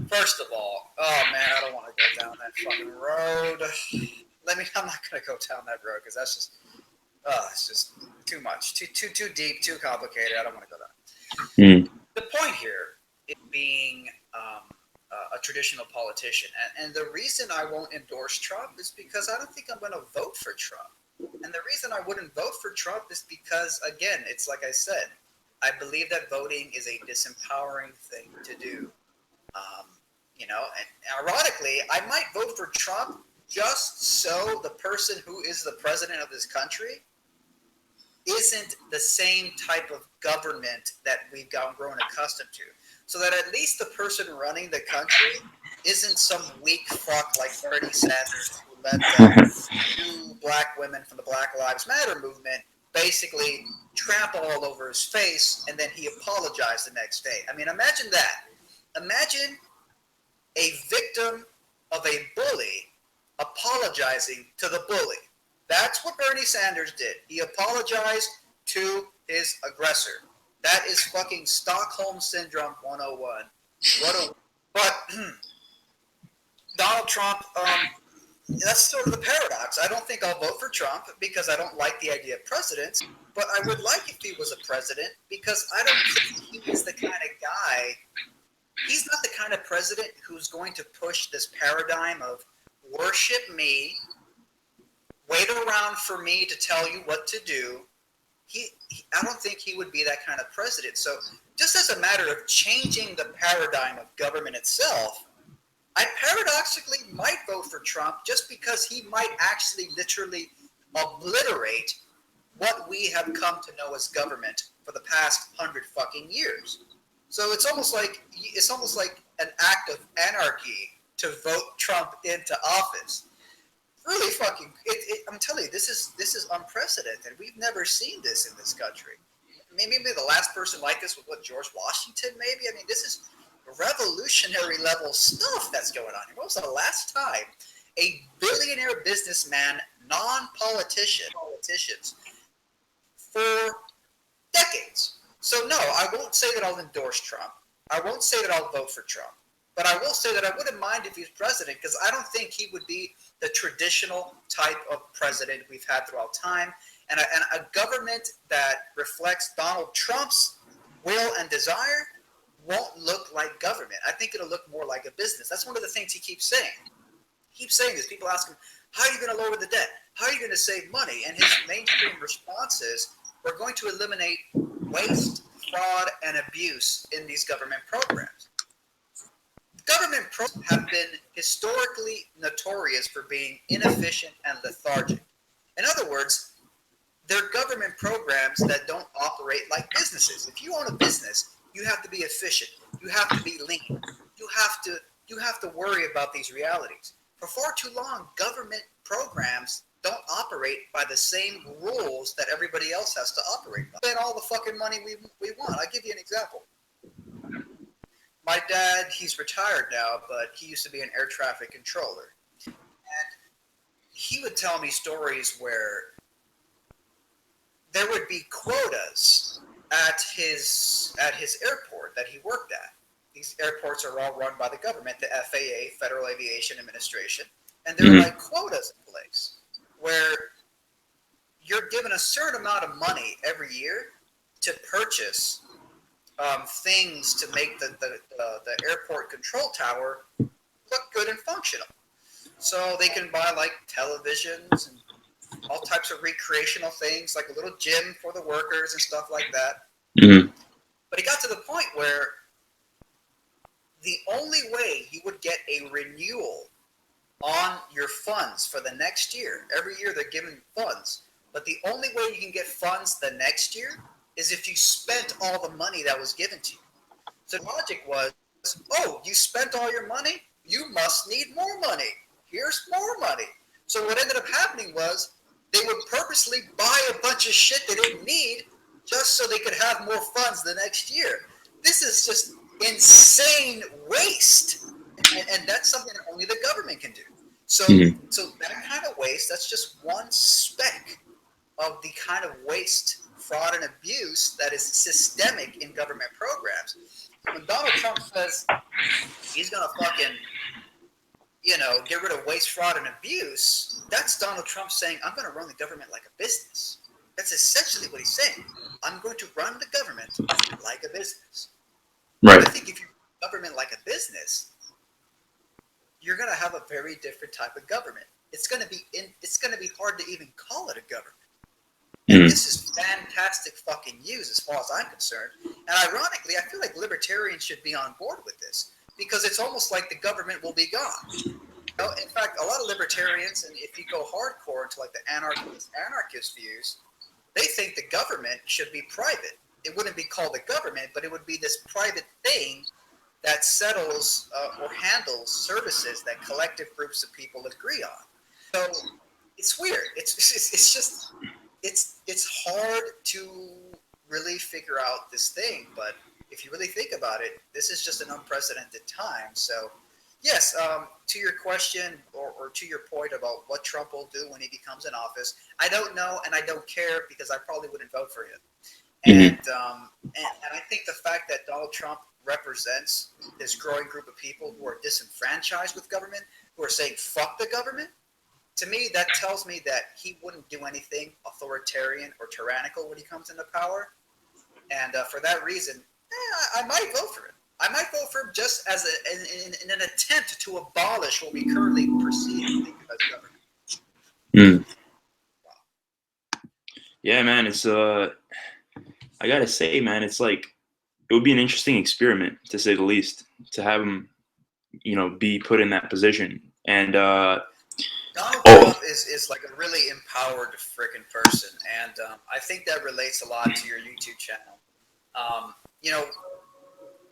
First of all, oh man, I don't want to go down that fucking road. I'm not going to go down that road because that's just, it's just too much, too deep, too complicated. I don't want to go down. The point here is being a traditional politician, and the reason I won't endorse Trump is because I don't think I'm going to vote for Trump. And the reason I wouldn't vote for Trump is because, again, it's like I said, I believe that voting is a disempowering thing to do. And ironically, I might vote for Trump just so the person who is the president of this country isn't the same type of government that we've grown accustomed to. So that at least the person running the country isn't some weak fuck like Bernie Sanders who let two black women from the Black Lives Matter movement basically trample all over his face, and then he apologized the next day. I mean, imagine that. Imagine a victim of a bully apologizing to the bully. That's what Bernie Sanders did. He apologized to his aggressor. That is fucking Stockholm Syndrome 101. But Donald Trump, that's sort of the paradox. I don't think I'll vote for Trump because I don't like the idea of presidents, but I would like if he was a president because I don't think he's the kind of guy. He's not the kind of president who's going to push this paradigm of worship me, wait around for me to tell you what to do. I don't think he would be that kind of president. So just as a matter of changing the paradigm of government itself, I paradoxically might vote for Trump just because he might actually literally obliterate what we have come to know as government for the past 100 fucking years. So it's almost like an act of anarchy to vote Trump into office. Really fucking, I'm telling you, this is unprecedented. We've never seen this in this country. Maybe the last person like this was George Washington. Maybe I mean this is revolutionary level stuff that's going on here. When was the last time a billionaire businessman, non-politicians, for decades? So no, I won't say that I'll endorse Trump. I won't say that I'll vote for Trump. But I will say that I wouldn't mind if he's president because I don't think he would be the traditional type of president we've had throughout time. And a government that reflects Donald Trump's will and desire won't look like government. I think it'll look more like a business. That's one of the things he keeps saying. He keeps saying this. People ask him, how are you going to lower the debt? How are you going to save money? And his mainstream response is, we're going to eliminate waste, fraud, and abuse in these government programs. Government programs have been historically notorious for being inefficient and lethargic. In other words, they're government programs that don't operate like businesses. If you own a business, you have to be efficient. You have to be lean. You have to worry about these realities. For far too long, government programs don't operate by the same rules that everybody else has to operate by. Spend all the fucking money we want. I'll give you an example. My dad, he's retired now, but he used to be an air traffic controller. And he would tell me stories where there would be quotas at his airport that he worked at. These airports are all run by the government, the FAA, Federal Aviation Administration, and there are like quotas in place where you're given a certain amount of money every year to purchase things to make the airport control tower look good and functional. So they can buy like televisions and all types of recreational things, like a little gym for the workers and stuff like that. Mm-hmm. But it got to the point where the only way you would get a renewal on your funds for the next year, every year they're giving funds, but the only way you can get funds the next year is if you spent all the money that was given to you. So the logic was, oh, you spent all your money? You must need more money. Here's more money. So what ended up happening was they would purposely buy a bunch of shit they didn't need just so they could have more funds the next year. This is just insane waste. And that's something that only the government can do. So, so that kind of waste, that's just one speck of the kind of waste, fraud, and abuse that is systemic in government programs. When Donald Trump says he's going to fucking, get rid of waste, fraud, and abuse, that's Donald Trump saying, I'm going to run the government like a business. That's essentially what he's saying. I'm going to run the government like a business. Right. I think if you run the government like a business, you're going to have a very different type of government. It's going to be hard to even call it a government. And this is fantastic fucking news as far as I'm concerned. And ironically, I feel like libertarians should be on board with this because it's almost like the government will be gone. In fact, a lot of libertarians, and if you go hardcore into like the anarchist views, They think the government should be private. It wouldn't be called the government, but it would be this private thing that settles or handles services that collective groups of people agree on. So it's weird. It's just it's hard to really figure out this thing. But if you really think about it, this is just an unprecedented time. So yes, to your question or to your point about what Trump will do when he becomes in office, I don't know and I don't care because I probably wouldn't vote for him. Mm-hmm. And I think the fact that Donald Trump represents this growing group of people who are disenfranchised with government, who are saying "fuck the government," to me that tells me that he wouldn't do anything authoritarian or tyrannical when he comes into power. And for that reason, I might vote for him. I might vote for him just as in an attempt to abolish what we currently perceive and think of as government. Mm. Yeah, man, it's I gotta say, man, it's like it would be an interesting experiment to say the least to have him, be put in that position. And Donald oh, Trump is like a really empowered freaking person, and I think that relates a lot to your YouTube channel. Um, you know,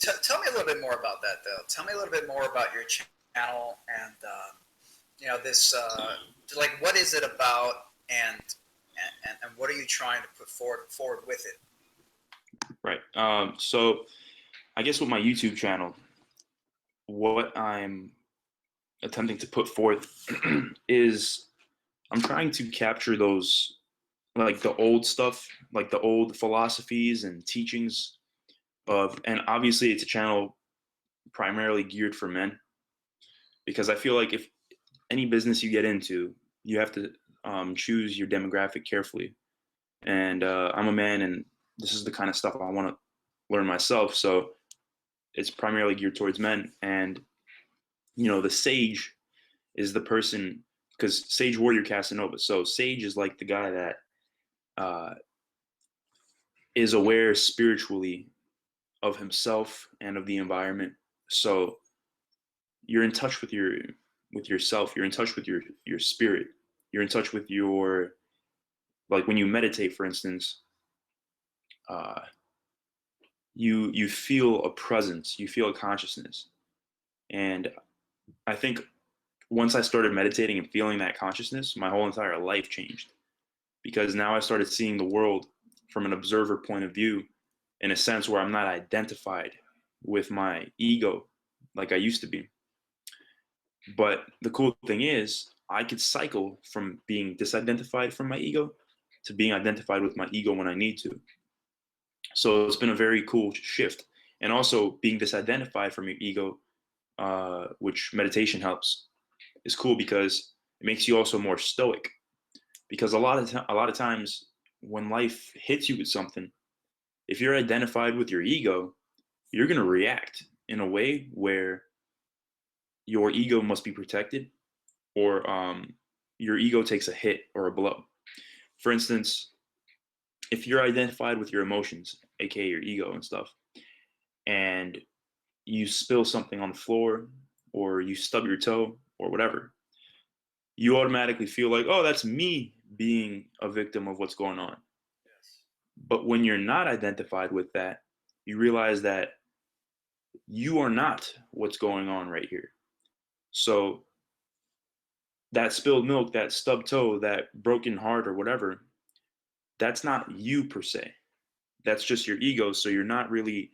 tell me a little bit more about that, though. Tell me a little bit more about your channel and this like what is it about, and and what are you trying to put forward with it? right. So I guess with my YouTube channel, what I'm attempting to put forth is I'm trying to capture those like the old stuff, like the old philosophies and teachings and obviously it's a channel primarily geared for men because I feel like if any business you get into, you have to choose your demographic carefully. And I'm a man, and this is the kind of stuff I want to learn myself. So it's primarily geared towards men. And the sage is the person because Sage Warrior Casanova. So Sage is like the guy that uh, is aware spiritually of himself and of the environment. So you're in touch with yourself. You're in touch with your spirit. You're in touch with your like when you meditate, for instance. Uh, you feel a presence. You feel a consciousness, and I think once I started meditating and feeling that consciousness, my whole entire life changed because now I started seeing the world from an observer point of view in a sense where I'm not identified with my ego like I used to be. But the cool thing is, I could cycle from being disidentified from my ego to being identified with my ego when I need to. So it's been a very cool shift. And also being disidentified from your ego, which meditation helps, is cool because it makes you also more stoic. Because a lot of times when life hits you with something, if you're identified with your ego, you're going to react in a way where your ego must be protected or your ego takes a hit or a blow. For instance, if you're identified with your emotions, aka your ego and stuff, and you spill something on the floor or you stub your toe or whatever, you automatically feel like, oh, that's me being a victim of what's going on. Yes. But when you're not identified with that, you realize that you are not what's going on right here. So that spilled milk, that stubbed toe, that broken heart, or whatever, that's not you per se. That's just your ego. So you're not really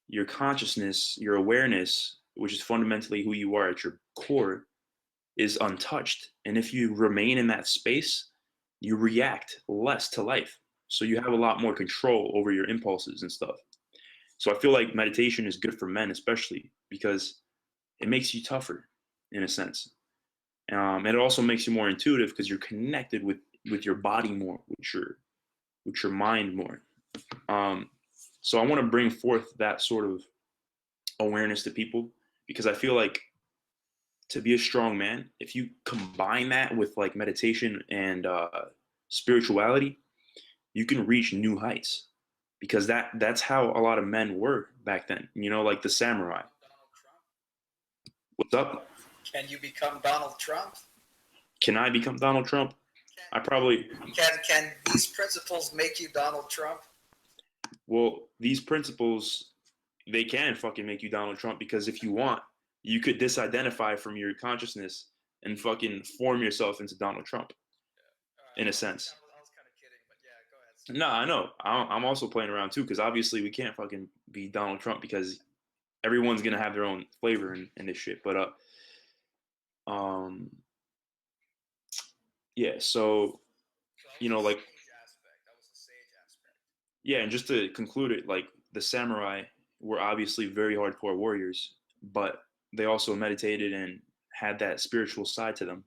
your consciousness, your awareness, which is fundamentally who you are at your core, is untouched. And if you remain in that space, you react less to life. So you have a lot more control over your impulses and stuff. So I feel like meditation is good for men, especially because it makes you tougher in a sense. And it also makes you more intuitive because you're connected with your body more, with your mind more. Um, so I want to bring forth that sort of awareness to people because I feel like to be a strong man, if you combine that with like meditation and spirituality, you can reach new heights because that's how a lot of men were back then. Like the samurai. Donald Trump? What's up? Can you become Donald Trump? Can I become Donald Trump? I probably Can these principles make you Donald Trump? well, these principles they can fucking make you Donald Trump because if you want, you could disidentify from your consciousness and fucking form yourself into Donald Trump in a sense. I was kind of kidding, but yeah, go ahead. No, I know. I'm also playing around too because obviously we can't fucking be Donald Trump because everyone's gonna have their own flavor in this shit. But um, yeah. So like That was the sage aspect. yeah, and just to conclude it, like the samurai were obviously very hardcore warriors, but they also meditated and had that spiritual side to them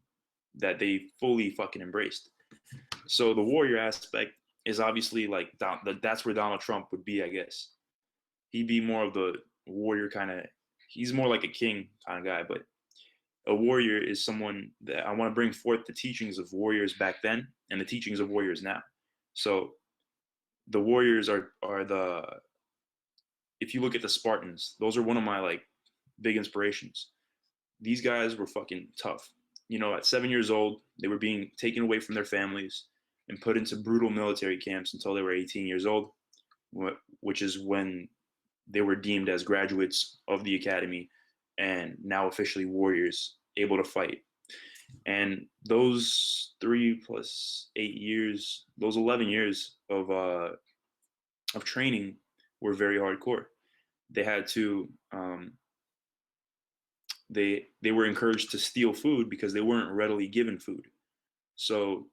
that they fully fucking embraced. So the warrior aspect is obviously like that's where Donald Trump would be, I guess. He'd be more of the warrior kind of. He's more like a king kind of guy, but a warrior is someone that I want to bring forth the teachings of warriors back then and the teachings of warriors now. So the warriors are the if you look at the Spartans, those are one of my like big inspirations. These guys were fucking tough. At 7 years old, they were being taken away from their families and put into brutal military camps until they were 18 years old, which is when they were deemed as graduates of the academy and now officially warriors able to fight. And those 3 plus 8 years, those 11 years of training were very hardcore. They had to they were encouraged to steal food because they weren't readily given food. So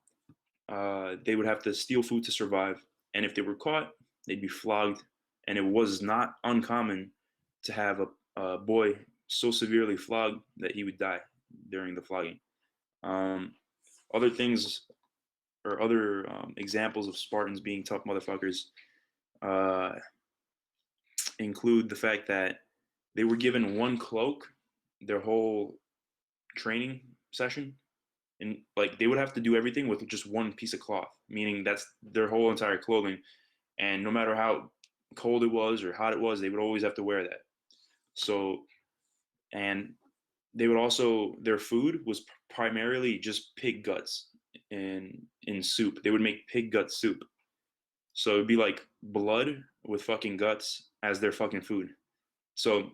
they would have to steal food to survive. And if they were caught, they'd be flogged. And it was not uncommon to have a boy so severely flogged that he would die during the flogging. Um, other things or other examples of Spartans being tough motherfuckers uh, include the fact that they were given one cloak their whole training session, and like they would have to do everything with just one piece of cloth, meaning that's their whole entire clothing, and no matter how cold it was or hot it was, they would always have to wear that. So, and they would also their food was primarily just pig guts in soup. They would make pig gut soup, so it'd be like blood with fucking guts as their fucking food. So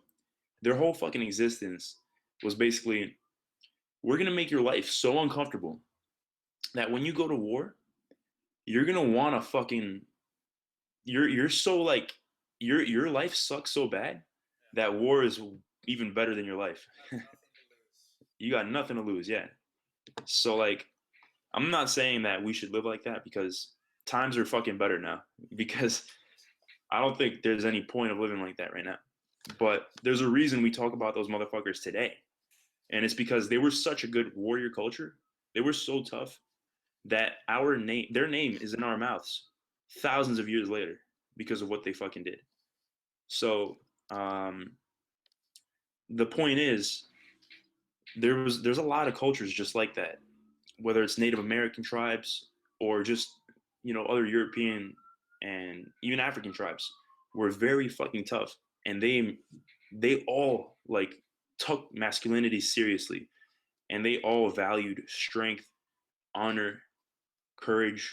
their whole fucking existence was basically we're gonna make your life so uncomfortable that when you go to war, you're gonna wanna fucking you're so like your life sucks so bad that war is even better than your life. You got nothing to lose, yeah. So like I'm not saying that we should live like that because times are fucking better now. Because I don't think there's any point of living like that right now. But there's a reason we talk about those motherfuckers today. And it's because they were such a good warrior culture. They were so tough that their name is in our mouths thousands of years later because of what they fucking did. So the point is, there's a lot of cultures just like that, whether it's Native American tribes or just other European and even African tribes were very fucking tough, and they all like took masculinity seriously, and they all valued strength, honor, courage,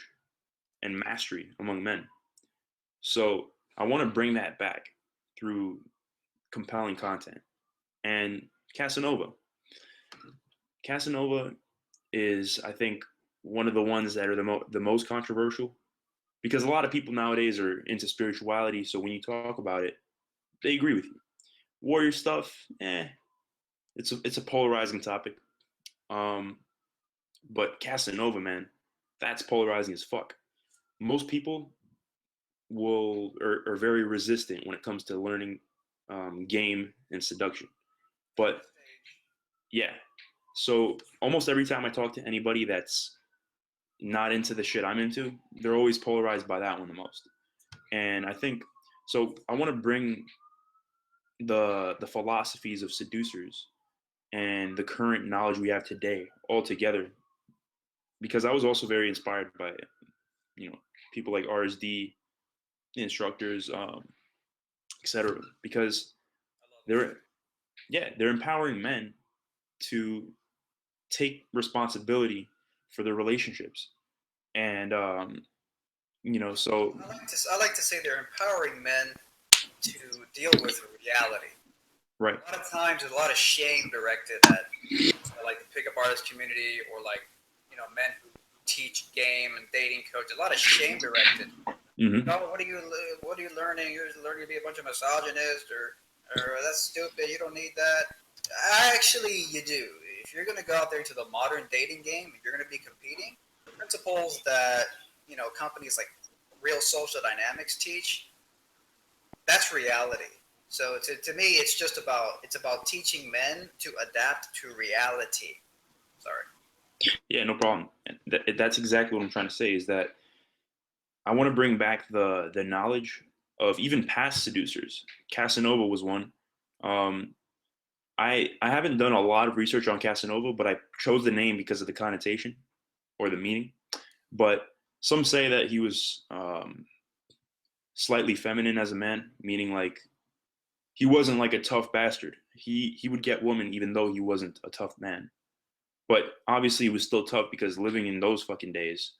and mastery among men. So I want to bring that back through compelling content. And Casanova. Casanova is, I think, one of the ones that are the most controversial because a lot of people nowadays are into spirituality. So when you talk about it, they agree with you. Warrior stuff, it's a polarizing topic. Um, but Casanova, man, that's polarizing as fuck. Most people are very resistant when it comes to learning game and seduction. But yeah, so almost every time I talk to anybody that's not into the shit I'm into, they're always polarized by that one the most. And I think so. I want to bring the philosophies of seducers and the current knowledge we have today all together because I was also very inspired by people like RSD, instructors, etc. Because they're they're empowering men to take responsibility for their relationships And so I like to say they're empowering men to deal with reality. right. A lot of times, there's a lot of shame directed at like the pickup artist community, or like men who teach game and dating coach. A lot of shame directed. Hmm. Oh, what are you learning? You're learning to be a bunch of misogynist, or that's stupid. You don't need that. Actually, you do. If you're going to go out there to the modern dating game, if you're going to be competing, the principles that companies like Real Social Dynamics teach, that's reality. So to me, it's about teaching men to adapt to reality. Sorry. Yeah, no problem. That's exactly what I'm trying to say, is that I want to bring back the knowledge of even past seducers. Casanova was one. Um, I haven't done a lot of research on Casanova, but I chose the name because of the connotation or the meaning. But some say that he was slightly feminine as a man, meaning like he wasn't like a tough bastard. He would get women even though he wasn't a tough man. But obviously, he was still tough because living in those fucking days,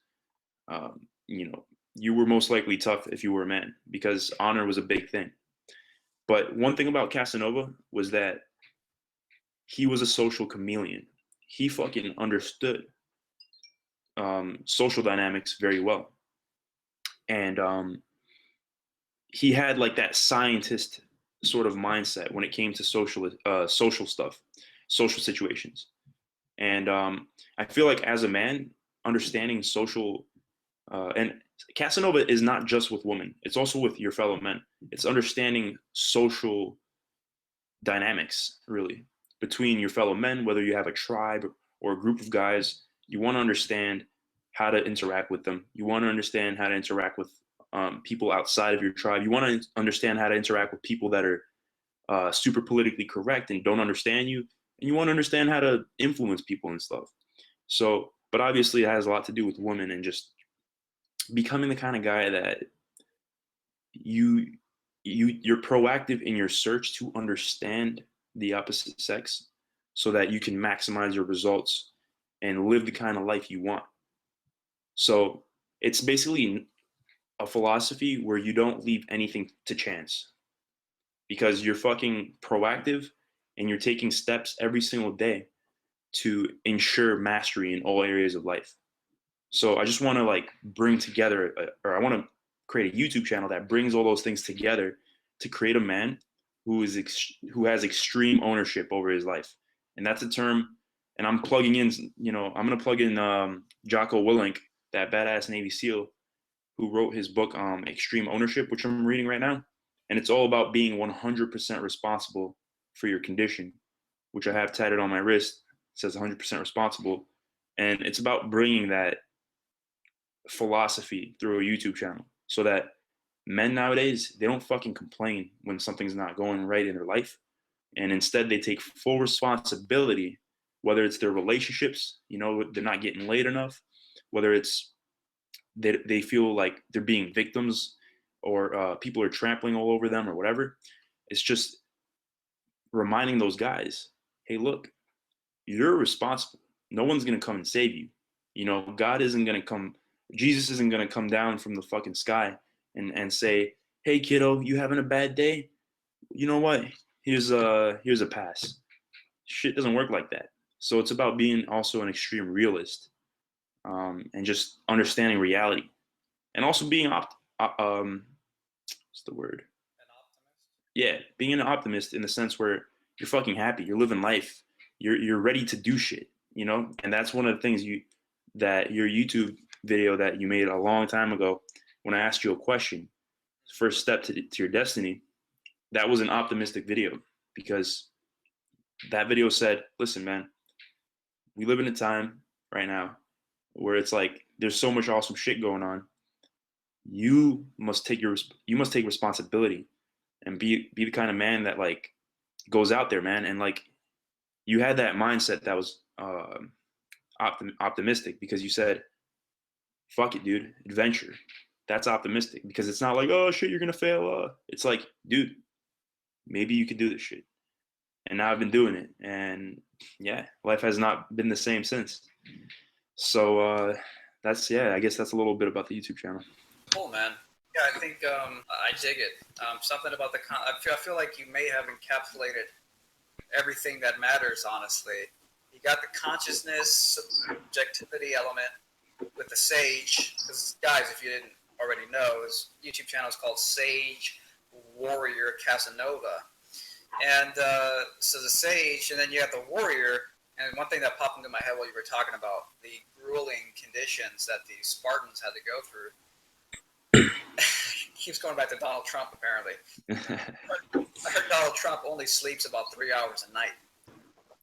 um, you know, you were most likely tough if you were a man because honor was a big thing. But one thing about Casanova was that he was a social chameleon. He fucking understood social dynamics very well, and he had like that scientist sort of mindset when it came to social stuff, social situations. And I feel like as a man, understanding social and Casanova is not just with women; it's also with your fellow men. It's understanding social dynamics, really, between your fellow men, whether you have a tribe or a group of guys. You want to understand how to interact with them. You want to understand how to interact with people outside of your tribe. You want to understand how to interact with people that are super politically correct and don't understand you. And you want to understand how to influence people and stuff. So, but obviously, it has a lot to do with women and just becoming the kind of guy that you you're proactive in your search to understand the opposite sex so that you can maximize your results and live the kind of life you want. So it's basically a philosophy where you don't leave anything to chance because you're fucking proactive and you're taking steps every single day to ensure mastery in all areas of life. So I just want to like bring together, or I want to create a YouTube channel that brings all those things together to create a man who has extreme ownership over his life, and that's a term. And I'm plugging in, I'm gonna plug in Jocko Willink, that badass Navy SEAL who wrote his book Extreme Ownership, which I'm reading right now, and it's all about being 100% responsible for your condition, which I have tatted on my wrist. It says 100% responsible, and it's about bringing that philosophy through a YouTube channel so that men nowadays, they don't fucking complain when something's not going right in their life. And instead, they take full responsibility, whether it's their relationships, they're not getting laid enough, whether it's they feel like they're being victims or people are trampling all over them or whatever. It's just reminding those guys, hey, look, you're responsible. No one's going to come and save you. God isn't going to come, Jesus isn't going to come down from the fucking sky and say, hey, kiddo, you having a bad day? You know what? Here's a pass. Shit doesn't work like that. So it's about being also an extreme realist and just understanding reality and also being what's the word? An optimist. Yeah, being an optimist in the sense where you're fucking happy, you're living life, you're ready to do shit, and that's one of the things that your YouTube video that you made a long time ago when I asked you a question, first step to your destiny, that was an optimistic video because that video said, listen, man, we live in a time right now where it's like there's so much awesome shit going on. You must take responsibility and be the kind of man that like goes out there, man, and like you had that mindset that was optimistic because you said, "Fuck it, dude, adventure." That's optimistic because it's not like, "Oh shit, you're gonna fail." It's like, dude, maybe you could do this shit. And now I've been doing it, and yeah, life has not been the same since. So I guess that's a little bit about the YouTube channel. Cool, man. Yeah, I think I dig it. Something about I feel like you may have encapsulated everything that matters. Honestly, you got the consciousness, subjectivity element with the Sage. Because guys, if you didn't already know, his YouTube channel is called Sage Warrior Casanova, and so the Sage, and then you have the Warrior. And one thing that popped into my head while you were talking about the grueling conditions that the Spartans had to go through. Keeps going back to Donald Trump, apparently. I heard Donald Trump only sleeps about 3 hours a night.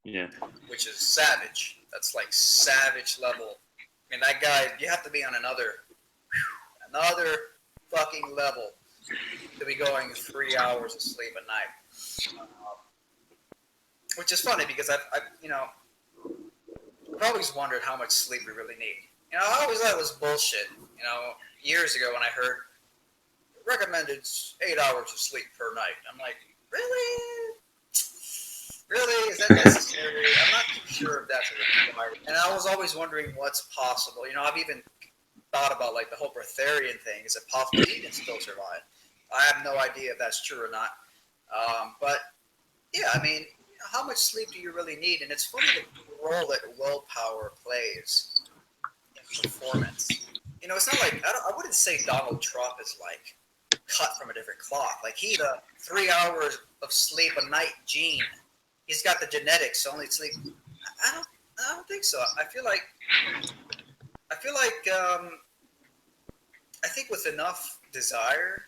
Yeah. Which is savage. That's like savage level. I mean, that guy, you have to be on another fucking level to be going 3 hours of sleep a night. Which is funny because I've always wondered how much sleep we really need. I always thought it was bullshit. Years ago when I heard recommended 8 hours of sleep per night, I'm like, really? Really? Is that necessary? I'm not too sure if that's a requirement. And I was always wondering what's possible. I've even thought about like the whole breatharian thing. Is it possible you can still survive? I have no idea if that's true or not. But yeah, I mean, how much sleep do you really need? And it's funny the role that willpower plays in performance. It's not like I wouldn't say Donald Trump is like cut from a different cloth. Like he's a 3 hours of sleep a night gene. He's got the genetics to only sleep. I don't think so. I feel like I think with enough desire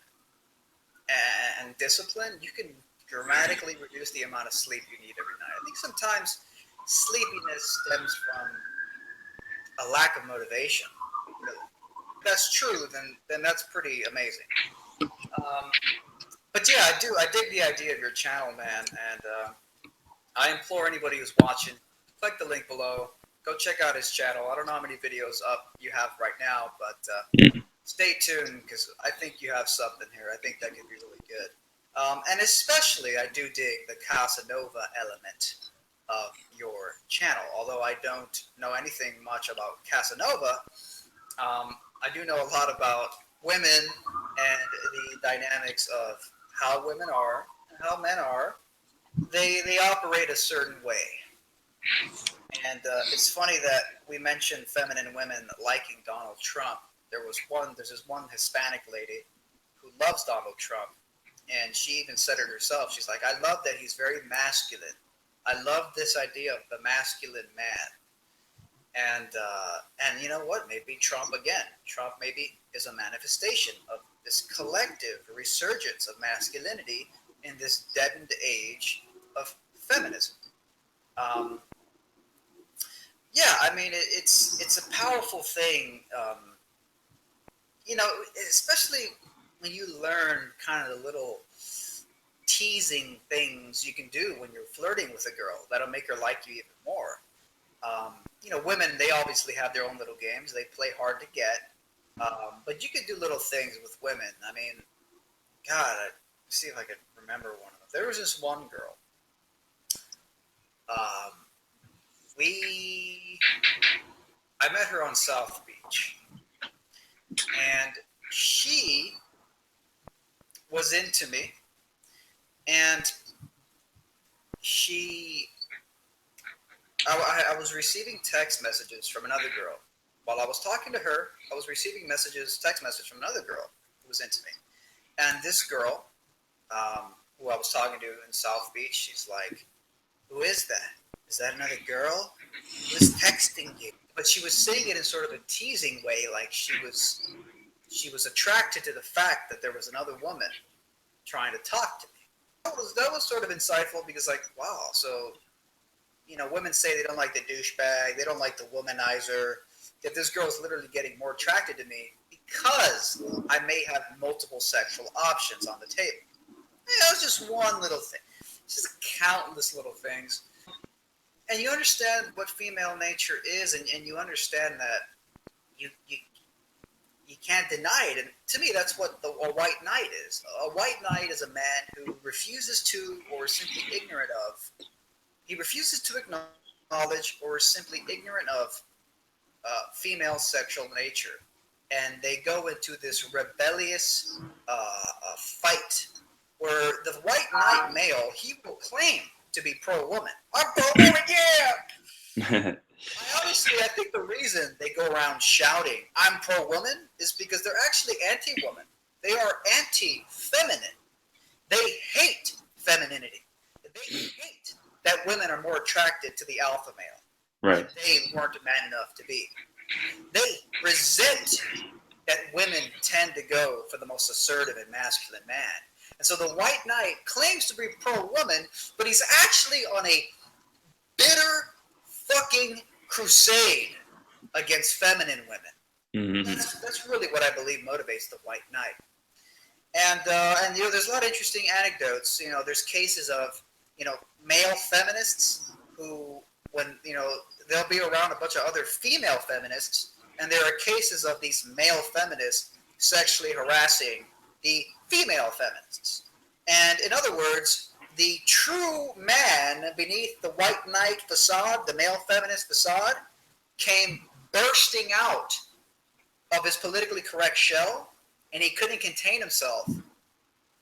and discipline, you can dramatically reduce the amount of sleep you need every night. I think sometimes sleepiness stems from a lack of motivation. Really. If that's true, then that's pretty amazing. But yeah, I dig the idea of your channel, man, and I implore anybody who's watching, click the link below, go check out his channel. I don't know how many videos up you have right now, but stay tuned because I think you have something here. I think that could be really good. And especially, I do dig the Casanova element of your channel. Although I don't know anything much about Casanova, I do know a lot about women and the dynamics of how women are and how men are. They operate a certain way. And it's funny that we mentioned feminine women liking Donald Trump. There's this one Hispanic lady who loves Donald Trump. And she even said it herself. She's like, I love that he's very masculine. I love this idea of the masculine man. And you know what? Maybe Trump again. Trump maybe is a manifestation of this collective resurgence of masculinity in this deadened age of feminism. Yeah, I mean, it's a powerful thing. Especially when you learn kind of the little teasing things you can do when you're flirting with a girl that'll make her like you even more. Women, they obviously have their own little games. They play hard to get. But you could do little things with women. I mean, God, let's see if I could remember one of them. There was this one girl. I met her on South Beach. And she was into me. And I was receiving text messages from another girl. While I was talking to her, I was receiving text messages from another girl who was into me. And this girl, who I was talking to in South Beach, she's like, who is that? Is that another girl? Who's texting you? But she was saying it in sort of a teasing way, like she was attracted to the fact that there was another woman trying to talk to me. That was sort of insightful because, like, wow, so, women say they don't like the douchebag, they don't like the womanizer, that this girl's literally getting more attracted to me because I may have multiple sexual options on the table. That was just one little thing. It's just countless little things. And you understand what female nature is, and you understand that you can't deny it. And to me, that's what a white knight is. A white knight is a man who refuses to or is simply ignorant of. He refuses to acknowledge or is simply ignorant of female sexual nature, and they go into this rebellious fight where the white knight male, he will claim to be pro-woman. I'm pro-woman, yeah! I think the reason they go around shouting, I'm pro-woman, is because they're actually anti-woman. They are anti-feminine. They hate femininity. They hate that women are more attracted to the alpha male. Right. That they weren't man enough to be. They resent that women tend to go for the most assertive and masculine man. And so the white knight claims to be pro-woman, but he's actually on a bitter fucking crusade against feminine women. Mm-hmm. That's really what I believe motivates the white knight. And there's a lot of interesting anecdotes. There's cases of male feminists who, when they'll be around a bunch of other female feminists, and there are cases of these male feminists sexually harassing the female feminists. And in other words, the true man beneath the white knight facade, the male feminist facade, came bursting out of his politically correct shell, and he couldn't contain himself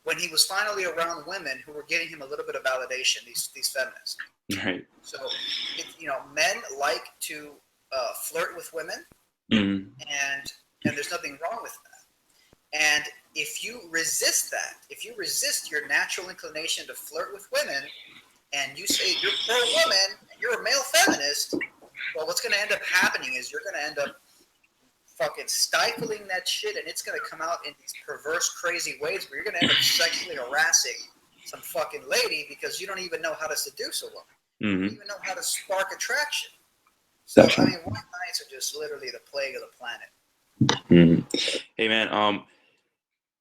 when he was finally around women who were giving him a little bit of validation, these feminists. Right. So, men like to flirt with women, Mm-hmm. and there's nothing wrong with that. And if you resist that, if you resist your natural inclination to flirt with women, and you say you're pro-woman, and you're a male feminist, well, what's going to end up happening is you're going to end up fucking stifling that shit, and it's going to come out in these perverse, crazy ways where you're going to end up sexually harassing some fucking lady because you don't even know how to seduce a woman. Mm-hmm. You don't even know how to spark attraction. So, Definitely. white knights are just literally the plague of the planet. Mm-hmm. Hey, man,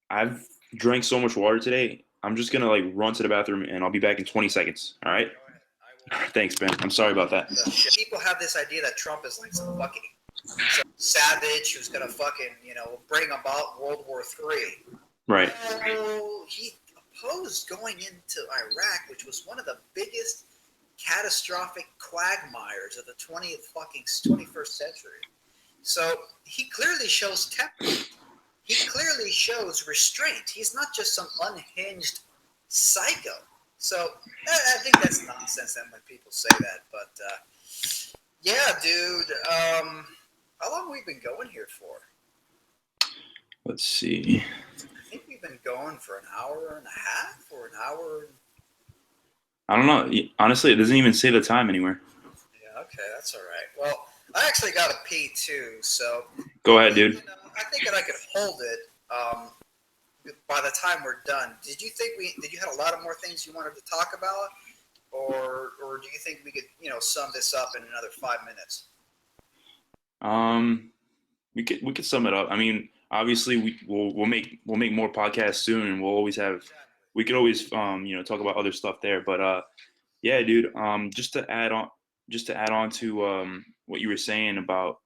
I've drank so much water today. I'm just going to, run to the bathroom, and I'll be back in 20 seconds. All right? Thanks, Ben. I'm sorry about that. People have this idea that Trump is like some fucking savage who's gonna fucking bring about World War III. Right. So he opposed going into Iraq, which was one of the biggest catastrophic quagmires of the 21st century. So he clearly shows temperament. He clearly shows restraint. He's not just some unhinged psycho. So I think that's nonsense then when people say that. But yeah, dude. How long have we been going here for? Let's see. I think we've been going for an hour and a half or an hour. I don't know. Honestly, it doesn't even say the time anywhere. Yeah, okay, that's all right. Well, I actually got to pee too, so. Go ahead, dude. I think that I could hold it by the time we're done. Did you have a lot of more things you wanted to talk about? Or do you think we could, sum this up in another 5 minutes? We could sum it up. I mean, obviously we'll make more podcasts soon, and we could always talk about other stuff there. But yeah, dude. Just to add on to what you were saying about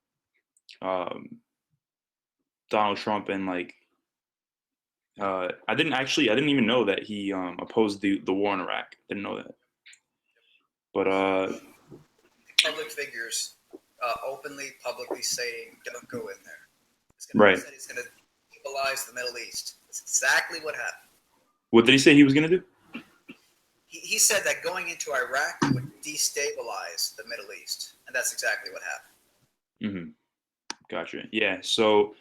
Donald Trump and I didn't even know that he opposed the war in Iraq. Didn't know that. But public figures publicly saying, "Don't go in there." Right. He said he's going to destabilize the Middle East. That's exactly what happened. What did he say he was going to do? He said that going into Iraq would destabilize the Middle East, and that's exactly what happened. Mm-hmm. Gotcha. Yeah. So,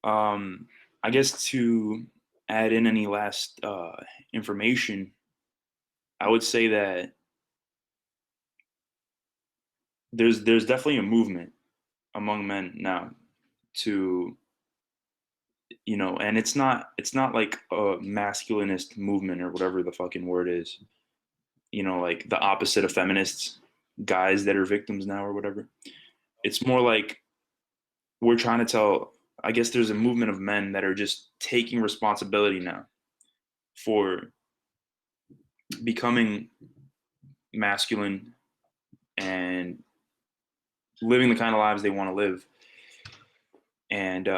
I guess to add in any last information, I would say that there's definitely a movement among men now to, and it's not like a masculinist movement or whatever the fucking word is, like the opposite of feminists, guys that are victims now or whatever. It's more like we're trying to tell, I guess there's a movement of men that are just taking responsibility now for becoming masculine and living the kind of lives they want to live, and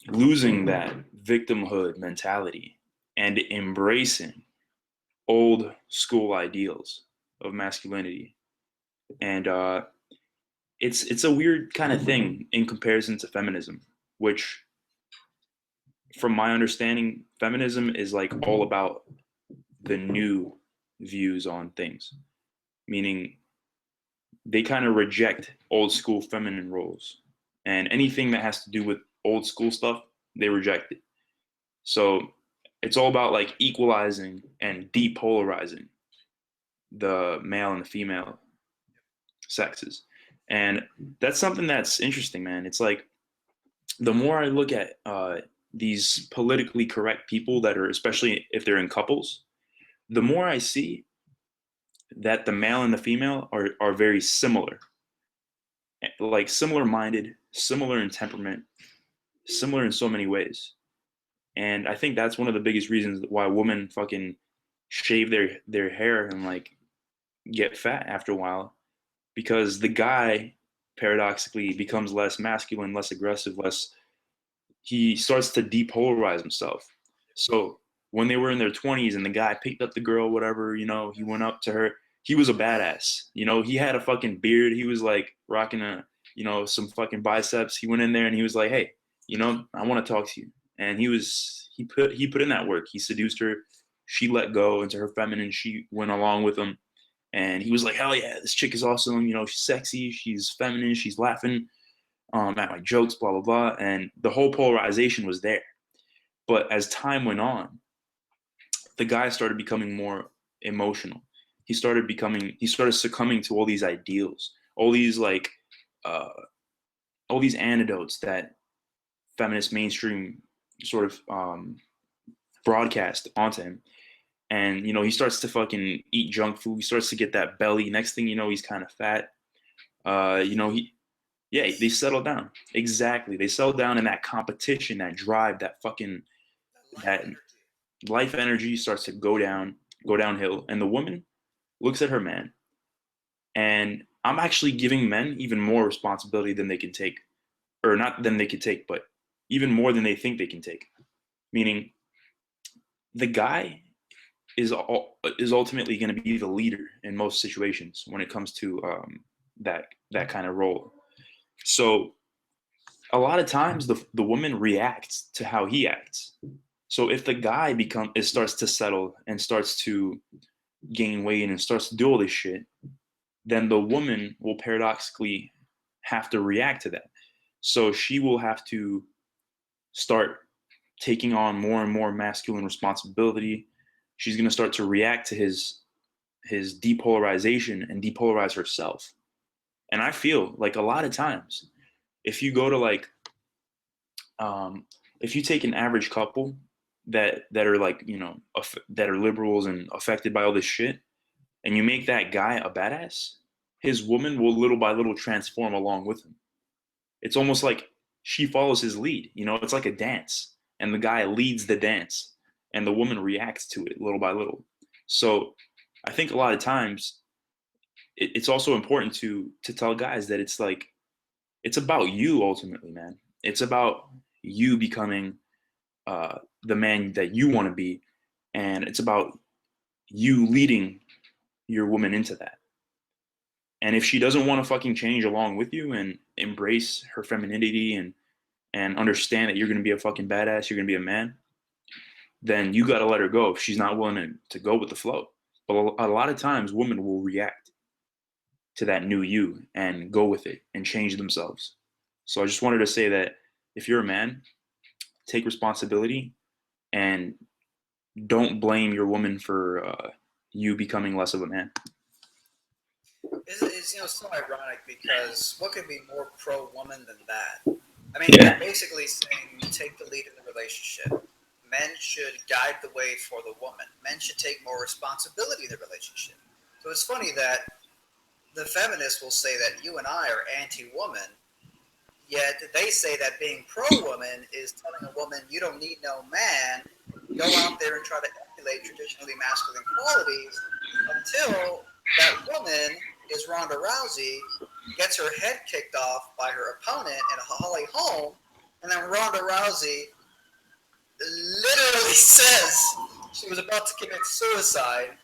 losing that victimhood mentality and embracing old school ideals of masculinity. And it's a weird kind of thing in comparison to feminism, which, from my understanding, feminism is like all about the new views on things, meaning they kind of reject old school feminine roles, and anything that has to do with old school stuff, they reject it. So it's all about like equalizing and depolarizing the male and the female sexes. And that's something that's interesting, man. It's like the more I look at these politically correct people that are, especially if they're in couples, the more I see that the male and the female are very similar, like similar minded, similar in temperament, similar in so many ways. And I think that's one of the biggest reasons why women fucking shave their hair and like get fat after a while, because the guy paradoxically becomes less masculine, less aggressive, less, he starts to depolarize himself. So when they were in their 20s and the guy picked up the girl, whatever, he went up to her, he was a badass. He had a fucking beard. He was like rocking some fucking biceps. He went in there and he was like, hey, I want to talk to you. And he put in that work. He seduced her. She let go into her feminine. She went along with him. And he was like, hell yeah, this chick is awesome. She's sexy. She's feminine. She's laughing at my jokes, blah, blah, blah. And the whole polarization was there. But as time went on, the guy started becoming more emotional. He started succumbing to all these ideals, all these all these antidotes that feminist mainstream sort of broadcast onto him. And, he starts to fucking eat junk food. He starts to get that belly. Next thing you know, he's kind of fat. They settle down. Exactly. They settle down in that competition, that drive, that life energy starts to go downhill. And the woman looks at her man. And I'm actually giving men even more responsibility than they can take, or not than they can take, but even more than they think they can take. Meaning the guy is ultimately going to be the leader in most situations when it comes to that kind of role. So a lot of times the woman reacts to how he acts. So if the guy starts to settle and starts to gain weight and starts to do all this shit, then the woman will paradoxically have to react to that. So she will have to start taking on more and more masculine responsibility. She's going to start to react to his depolarization and depolarize herself. And I feel like a lot of times, if you go to if you take an average couple that are that are liberals and affected by all this shit, and you make that guy a badass, his woman will little by little transform along with him. It's almost like she follows his lead. It's like a dance, and the guy leads the dance, and the woman reacts to it little by little. So I think a lot of times it's also important to tell guys that it's about you ultimately, man. It's about you becoming the man that you want to be, and it's about you leading your woman into that. And if she doesn't want to fucking change along with you and embrace her femininity and understand that you're going to be a fucking badass, you're going to be a man, then you got to let her go if she's not willing to go with the flow. But a lot of times women will react to that new you and go with it and change themselves. So I just wanted to say that if you're a man, take responsibility and don't blame your woman for you becoming less of a man. It's so ironic because what could be more pro-woman than that? I mean, Yeah. You're basically saying you take the lead in the relationship. Men should guide the way for the woman. Men should take more responsibility in the relationship. So it's funny that the feminists will say that you and I are anti-woman, yet they say that being pro-woman is telling a woman you don't need no man. Go out there and try to emulate traditionally masculine qualities until that woman is Ronda Rousey, gets her head kicked off by her opponent in a Holly Holm, and then Ronda Rousey literally says she was about to commit suicide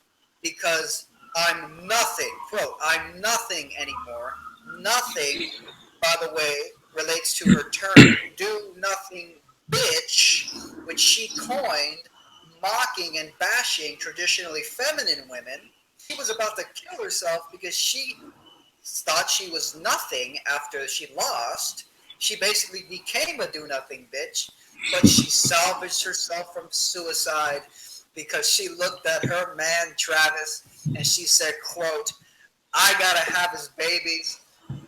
because I'm nothing, quote, I'm nothing anymore. nothing, by the way, relates to her term do nothing bitch, which she coined, mocking and bashing traditionally feminine women. She was about to kill herself because she thought she was nothing after she lost. She basically became a do nothing bitch, but she salvaged herself from suicide because she looked at her man Travis and she said, quote, I gotta have his babies,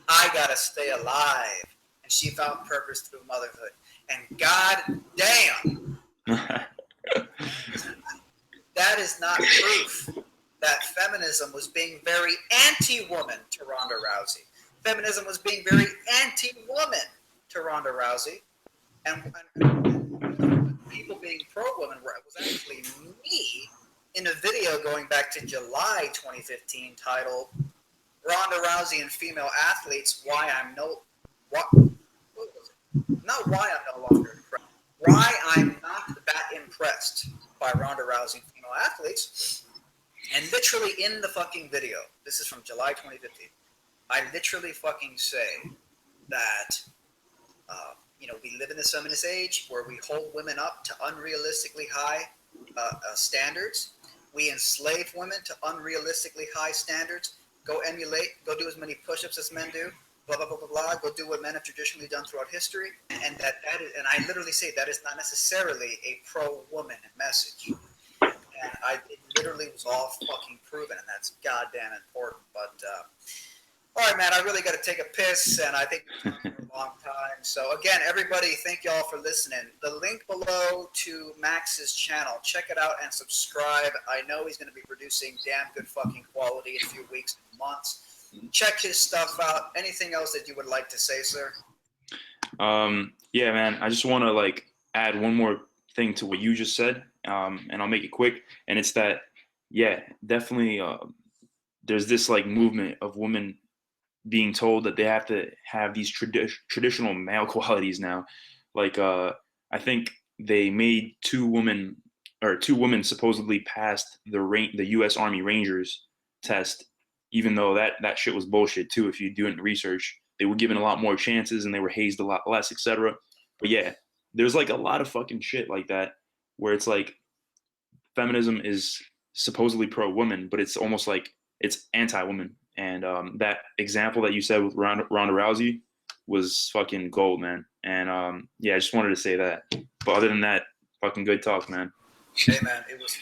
I gotta stay alive. And she found purpose through motherhood. And god damn, that is not proof that feminism was being very anti-woman to Ronda Rousey. Feminism was being very anti-woman to Ronda Rousey. And people being pro-woman was actually me in a video going back to July 2015 titled Ronda Rousey and Female Athletes, Why I'm No... What was it? Not why I'm no longer impressed. Why I'm not that impressed by Ronda Rousey and female athletes. And literally in the fucking video, this is from July 2015, I literally fucking say that, we live in this feminist age where we hold women up to unrealistically high standards. We enslave women to unrealistically high standards. Go emulate, go do as many push-ups as men do, blah, blah, blah, blah, blah. Go do what men have traditionally done throughout history. And that is, and I literally say that is not necessarily a pro-woman message. And it literally was all fucking proven, and that's goddamn important. But, all right, man, I really got to take a piss, and I think we've been for a long time. So, again, everybody, thank y'all for listening. The link below to Max's channel, check it out and subscribe. I know he's going to be producing damn good fucking quality in a few weeks and months. Check his stuff out. Anything else that you would like to say, sir? Yeah, man, I just want to, add one more thing to what you just said, and I'll make it quick. And it's that, yeah, definitely there's this, movement of women being told that they have to have these traditional male qualities now. I think they made two women supposedly passed the U.S. Army Rangers test, even though that shit was bullshit too. If you do it in research, they were given a lot more chances and they were hazed a lot less, etc. But yeah, there's a lot of fucking shit like that where it's feminism is supposedly pro-woman, but it's almost it's anti-woman. And that example that you said with Ronda Rousey was fucking gold, man. And yeah, I just wanted to say that. But other than that, fucking good talk, man. Hey, man, it was